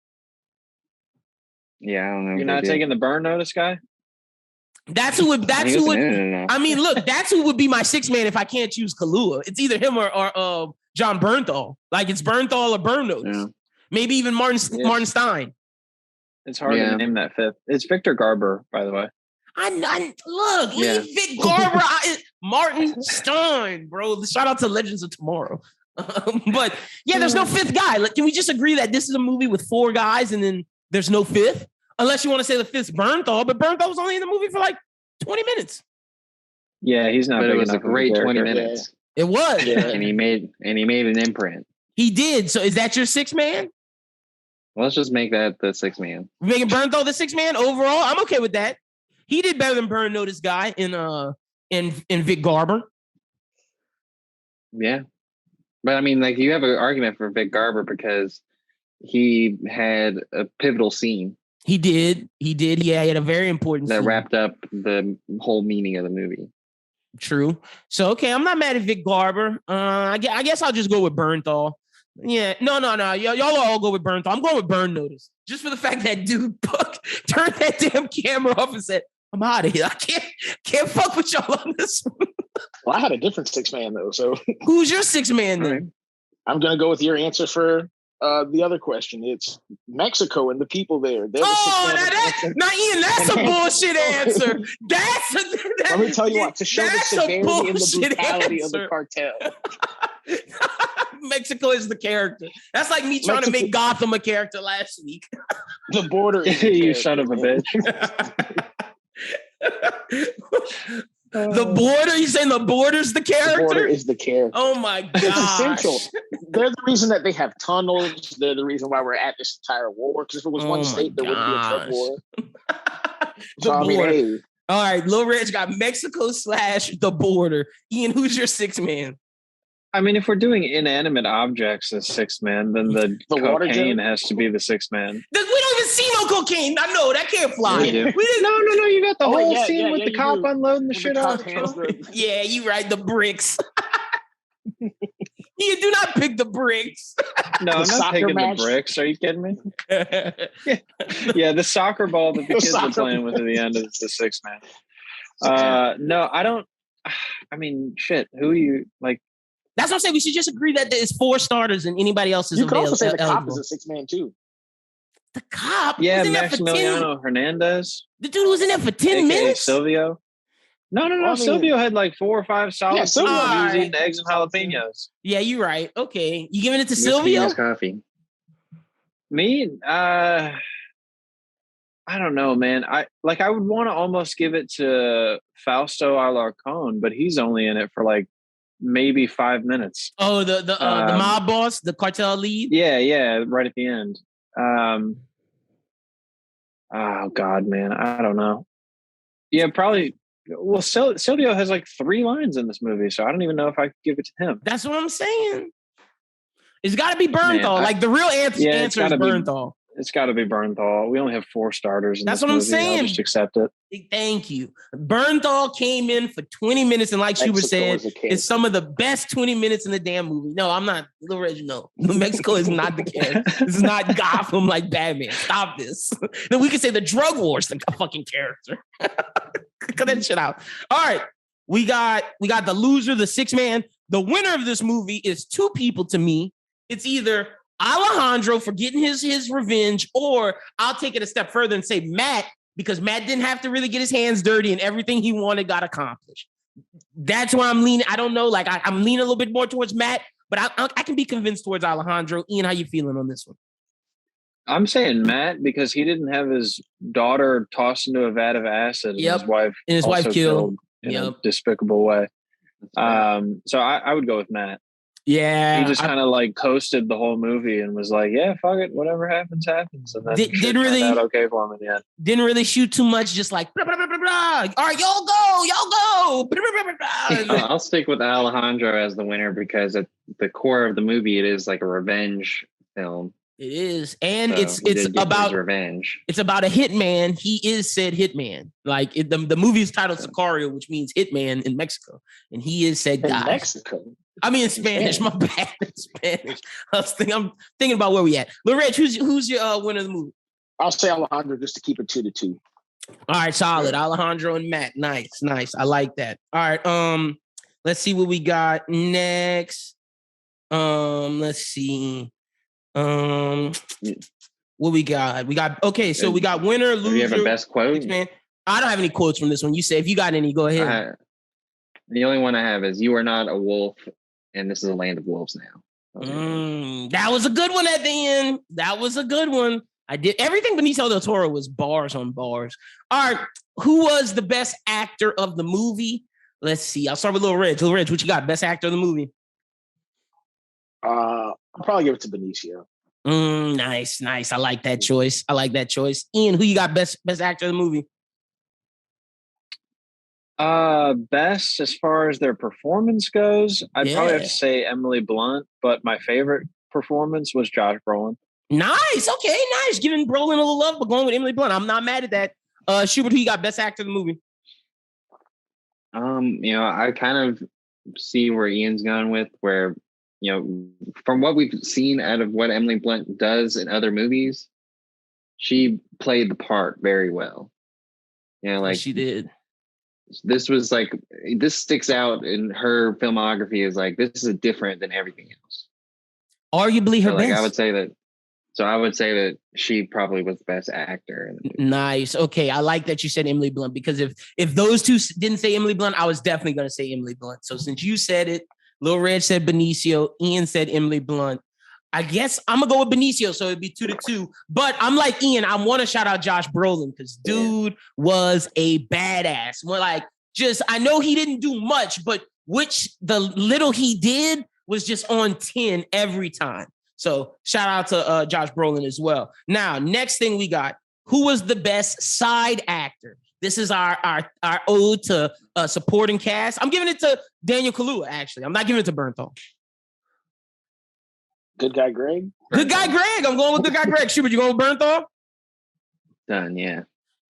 Yeah, I don't know. You're not taking the burn notice guy? That's who would. I mean, look, that's who would be my 6-man if I can't choose Kaluuya. It's either him or John Bernthal. It's Bernthal or Burn Notice. Yeah. Maybe even Martin Stein. It's hard to name that 5th. It's Victor Garber, by the way. Leave Vic Garber. Martin Stein, bro. Shout out to Legends of Tomorrow. But yeah, there's no 5th guy. Can we just agree that this is a movie with 4 guys and then there's no 5th? Unless you want to say the 5th's Bernthal, but Bernthal was only in the movie for 20 minutes. Yeah, he's not. But it was a great 20 minutes. Yeah. It was, and he made an imprint. He did. So is that your 6-man? Let's just make that the 6-man. We're making Bernthal the 6-man overall. I'm okay with that. He did better than Burn Notice guy in Vic Garber. Yeah, but I mean, you have an argument for Vic Garber because he had a pivotal scene. He did. Yeah, he had a very important that scene. Wrapped up the whole meaning of the movie. True. So, okay, I'm not mad at Vic Garber. I guess I'll just go with Bernthal. Yeah. No. Y'all all go with Bernthal. I'm going with Burn Notice. Just for the fact that dude turned that damn camera off and said, I'm out of here. I can't fuck with y'all on this one. Well, I had a different 6-man, though. So who's your 6-man then? Right. I'm going to go with your answer for the other question. It's Mexico and the people there. Now Ian, that's a bullshit answer. Let me tell you what, to show the severity and the brutality of the cartel. Mexico is the character. That's like me trying to make Gotham a character last week. The border is you son of a bitch. The border? You saying the border's the character? The border is the character. Oh my god! It's essential. They're the reason that they have tunnels. They're the reason why we're at this entire war. Because if it was one state, there wouldn't be a truck war. All right, Lil Reg got Mexico / the border. Ian, who's your 6-man? I mean, if we're doing inanimate objects as 6-man, then the cocaine has to be the 6-man. We don't even see no cocaine. I know that can't fly. We didn't. No. You got the whole scene with the you cop do. unloading the With shit the out of cop the hands truck. Yeah, you right. The bricks. You do not pick the bricks. No, I'm not soccer picking match. the bricks. Are you kidding me? Yeah, the soccer ball that the kids were playing with at the end of the 6-man. No, I don't. I mean, shit. Who are you like? That's what I'm saying. We should just agree that there's 4 starters and anybody else is You could also say the cop eligible. is a 6-man too. The cop? Yeah, was in there for 10 Maximiliano Hernandez. The dude was in there for 10 AKA minutes? Silvio. No. Well, I mean- Silvio had like 4 or 5 solid scenes. Silvio- He was Alright. eating eggs and jalapenos. Yeah, you're right. Okay. You giving it to Whiskey Silvio? is coffee. Me, I don't know, man. I would want to almost give it to Fausto Alarcón, but he's only in it for like maybe 5 minutes. Oh, the mob boss, the cartel lead? Yeah, right at the end. Oh God, man, I don't know. Yeah, probably. Well, Silvio has like 3 lines in this movie, so I don't even know if I could give it to him. That's what I'm saying. It's got to be Bernthal. Man, Like the real answer is gotta be- Bernthal. It's got to be Bernthal. We only have 4 starters in That's this what I'm movie. saying. I'll just accept it. Thank you. Bernthal came in for 20 minutes, and like Schubert Mexico said, is a king. it's some of the best 20 minutes in the damn movie. No, I'm not. Little Reg, no. Mexico is not the king. This is not Gotham like Batman. Stop this. Then we can say the drug war's the fucking character. Cut that shit out. All right. We got the loser, the 6-man. The winner of this movie is 2 people to me. It's either Alejandro for getting his revenge, or I'll take it a step further and say Matt, because Matt didn't have to really get his hands dirty and everything he wanted got accomplished. That's where I'm leaning. I don't know. Like I'm leaning a little bit more towards Matt, but I can be convinced towards Alejandro. Ian, how you feeling on this one? I'm saying Matt because he didn't have his daughter tossed into a vat of acid and Yep. his wife And his wife also killed. in Yep. a despicable way. That's So I would go with Matt. Yeah. He just kind of like coasted the whole movie and was like, "Yeah, fuck it, whatever happens, happens." And then Didn't shit turned really- out okay for him in the end. didn't really shoot too much, just like blah, blah, blah, blah, blah. All right, y'all go. Blah, blah, blah, blah. I'll stick with Alejandro as the winner because at the core of the movie, it is like a revenge film. It is, and So it's he did get about his revenge. it's about a hitman. He is said hitman. Like the movie is titled Sicario, which means hitman in Mexico, and he is said In guy. Mexico. I mean in Spanish. My bad, in Spanish. I'm thinking about where we at. Lorette, who's your winner of the movie? I'll say Alejandro just to keep it 2-2. All right, solid. Alejandro and Matt. Nice. I like that. All right. Let's see what we got next. Let's see. What we got? We got so we got winner, Do loser. you have a best quote? Man, I don't have any quotes from this one. You say if you got any, go ahead. The only one I have is "You are not a wolf, and this is a land of wolves now." That was a good one at the end. That was a good one. I did everything Benicio del Toro was bars on bars. All right, who was the best actor of the movie? Let's see. I'll start with Lil Reg. Lil Reg, what you got? Best actor of the movie? I'll probably give it to Benicio. Nice. I like that choice. Ian, who you got? Best actor of the movie? Best as far as their performance goes, I'd probably have Yeah. to say Emily Blunt, but my favorite performance was Josh Brolin. Nice. Okay, nice. Giving Brolin a little love, but going with Emily Blunt. I'm not mad at that. Schubert, who you got? Best actor of the movie? I kind of see where Ian's going with, where, from what we've seen out of what Emily Blunt does in other movies, she played the part very well. Like she did. This was like, this sticks out in her filmography as like, this is different than everything else. Arguably her best. I would say that she probably was the best actor. Nice. Okay, I like that you said Emily Blunt, because if those two didn't say Emily Blunt, I was definitely going to say Emily Blunt. So since you said it, Lil Reg said Benicio, Ian said Emily Blunt. I guess I'm going to go with Benicio, so it'd be 2-2. But I'm like Ian, I want to shout out Josh Brolin, because dude was a badass. More like, I know he didn't do much, but the little he did was just on 10 every time. So shout out to Josh Brolin as well. Now, next thing we got, who was the best side actor? This is our ode to supporting cast. I'm giving it to Daniel Kaluuya, actually. I'm not giving it to Bernthal. Good guy, Greg. Good guy, Greg. I'm going with good guy, Greg. Schubert, you going with Bernthal? Done, yeah.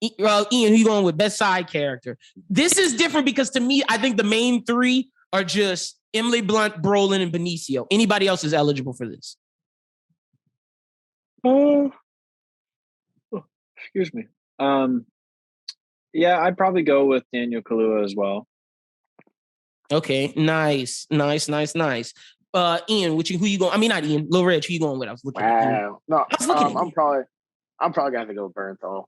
Ian, who you going with? Best side character. This is different because to me, I think the main three are just Emily Blunt, Brolin, and Benicio. Anybody else is eligible for this? Excuse me. Yeah, I'd probably go with Daniel Kaluuya as well. Okay, nice. Ian, who you going? I mean, not Ian. Lil Reg, who you going with? I was looking at Ian. No, I'm I'm probably gonna have to go Bernthal.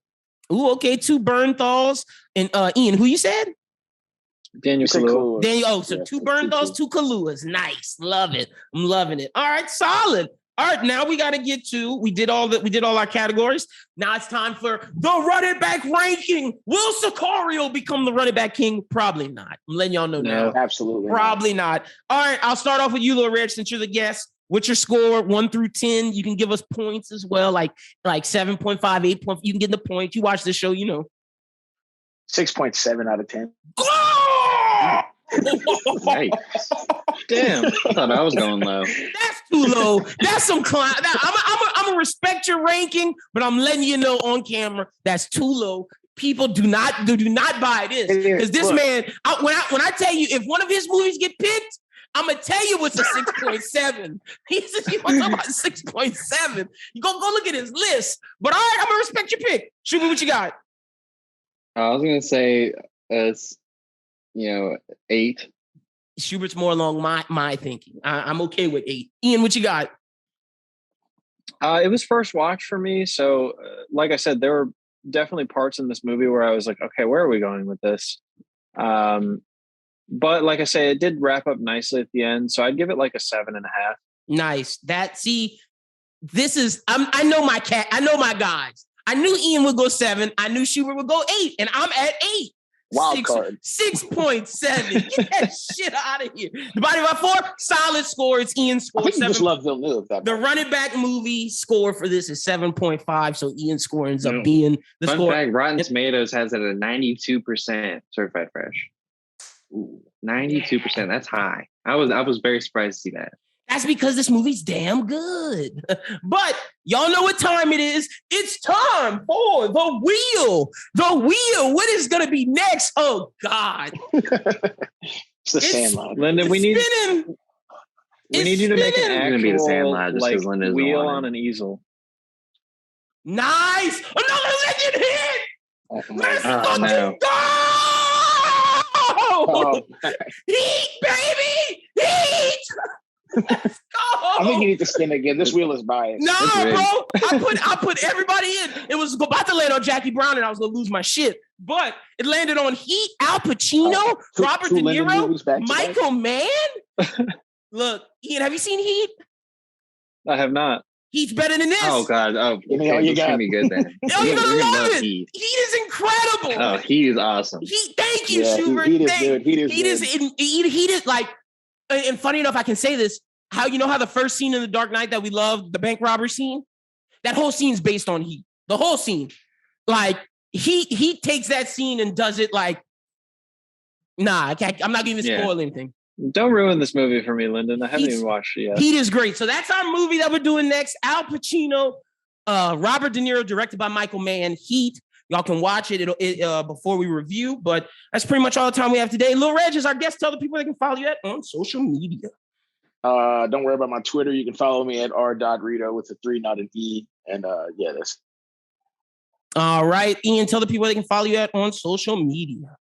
Ooh, okay, 2 Bernthals. And Ian, who you said? Daniel Kaluuya. So 2 Bernthals, 2 Kaluuyas. Nice. Love it. I'm loving it. All right, solid. All right, now we got to get to, we did all our categories. Now it's time for the running back ranking. Will Sicario become the running back king? Probably not. I'm letting y'all know now. Absolutely Probably not. All right, I'll start off with you, Lil Reg, since you're the guest. What's your score, 1 through 10? You can give us points as well, like 7.5, 8. You can get the points. You watch the show, you know. 6.7 out of 10. Oh! Nice. Damn, I thought I was going low. That's too low. That's some clown. I'm gonna respect your ranking, but I'm letting you know on camera that's too low. People do not buy this because this man. When I tell you, if one of his movies get picked, I'm gonna tell you it's a 6.7. He's talking about 6.7. You go look at his list. But all right, I'm gonna respect your pick. Shoot me what you got. I was gonna say 8. Schubert's more along my thinking. I'm okay with 8. Ian, what you got? It was first watch for me, so like I said, there were definitely parts in this movie where I was like, okay, where are we going with this? But like I say, it did wrap up nicely at the end, so I'd give it like a 7.5. Nice. This is I know my guys. I knew Ian would go 7. I knew Schubert would go 8, and I'm at 8. Wild card. 6.7. Get that shit out of here. Divided by 4, solid score. It's Ian's score. I think you just love Villeneuve. The running back movie score for this is 7.5. So Ian's score ends up being the Fun score. fact, Rotten Tomatoes has it at 92% certified fresh. Ooh, 92%. That's high. I was very surprised to see that. That's because this movie's damn good. But y'all know what time it is. It's time for the wheel. The wheel. What is going to be next? Oh, God. It's the Sandlot. Lyndon, we need spinning. you to make an actual like wheel on an easel. Nice. Another legend hit. Let's fucking go. Heat, baby. Heat. Let's go. I think you need to spin again. This wheel is biased. No, bro. I put everybody in. It was about to land on Jackie Brown, and I was gonna lose my shit. But it landed on Heat, Al Pacino, Robert De Niro, Michael Mann. Look, Ian, have you seen Heat? I have not. Heat's better than this. Oh God! Oh, give me all you got. Be good then. You're gonna love it. Heat is incredible. Oh, Heat is awesome. Thank you, Schubert. Heat is good. Heat is like. And funny enough, I can say this. How the first scene in The Dark Knight that we love, the bank robbery scene, that whole scene is based on Heat. The whole scene, like he takes that scene and does it like, nah, I'm not going to spoil anything. Don't ruin this movie for me, Lyndon. I haven't even watched it yet. Heat is great. So that's our movie that we're doing next. Al Pacino, Robert De Niro, directed by Michael Mann. Heat. Y'all can watch it before we review, but that's pretty much all the time we have today. Lil Reg is our guest. Tell the people they can follow you at on social media. Don't worry about my Twitter. You can follow me at r.rito with a 3, not an E. And that's all right. Ian, tell the people they can follow you at on social media.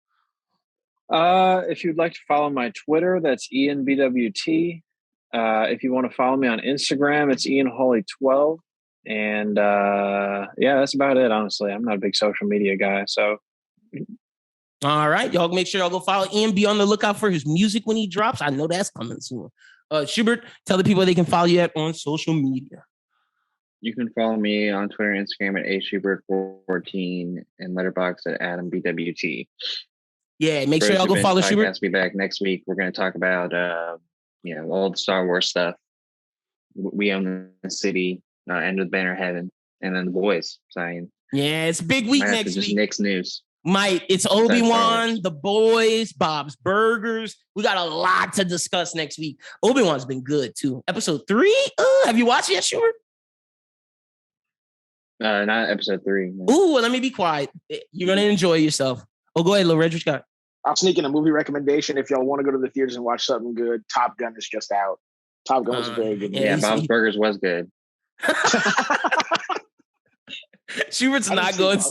If you'd like to follow my Twitter, that's IanBWT. If you want to follow me on Instagram, it's IanHawley12. And that's about it. Honestly, I'm not a big social media guy. So, all right, y'all make sure y'all go follow Ian. Be on the lookout for his music when he drops. I know that's coming soon. Schubert, tell the people they can follow you at on social media. You can follow me on Twitter and Instagram at aschubert14 and Letterboxd at AdamBWT. Yeah, make sure y'all go follow Schubert. Be back next week. We're going to talk about all the Star Wars stuff. We Own the City. End of the Banner Heaven, and then The Boys. Yeah, it's a big week next week. Nick's news. It's Obi-Wan, The Boys, Bob's Burgers. We got a lot to discuss next week. Obi-Wan's been good too. Episode 3. Have you watched it yet, Stuart? Not episode 3. No. Ooh, well, let me be quiet. You're gonna enjoy yourself. Oh, go ahead, Lil Reg, what you got? I'll sneak in a movie recommendation. If y'all want to go to the theaters and watch something good, Top Gun is just out. Top Gun was a very good movie. Yeah, Bob's Burgers was good. Schubert's not going to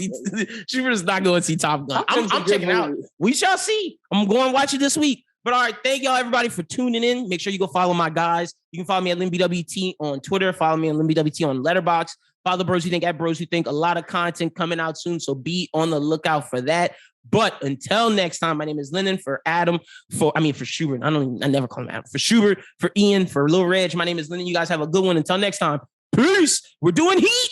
see Top Gun. I'm checking out. We shall see. I'm going to watch it this week. But all right, thank y'all everybody for tuning in. Make sure you go follow my guys. You can follow me at LinBWT on Twitter. Follow me at LinBWT on Letterboxd. Follow the Bros Who Think at Bros Who Think. A lot of content coming out soon, so be on the lookout for that. But until next time, my name is Lennon for Adam, for Schubert. I never call him Adam. For Schubert, for Ian, for Lil Reg. My name is Lennon. You guys have a good one. Until next time, peace. We're doing heat.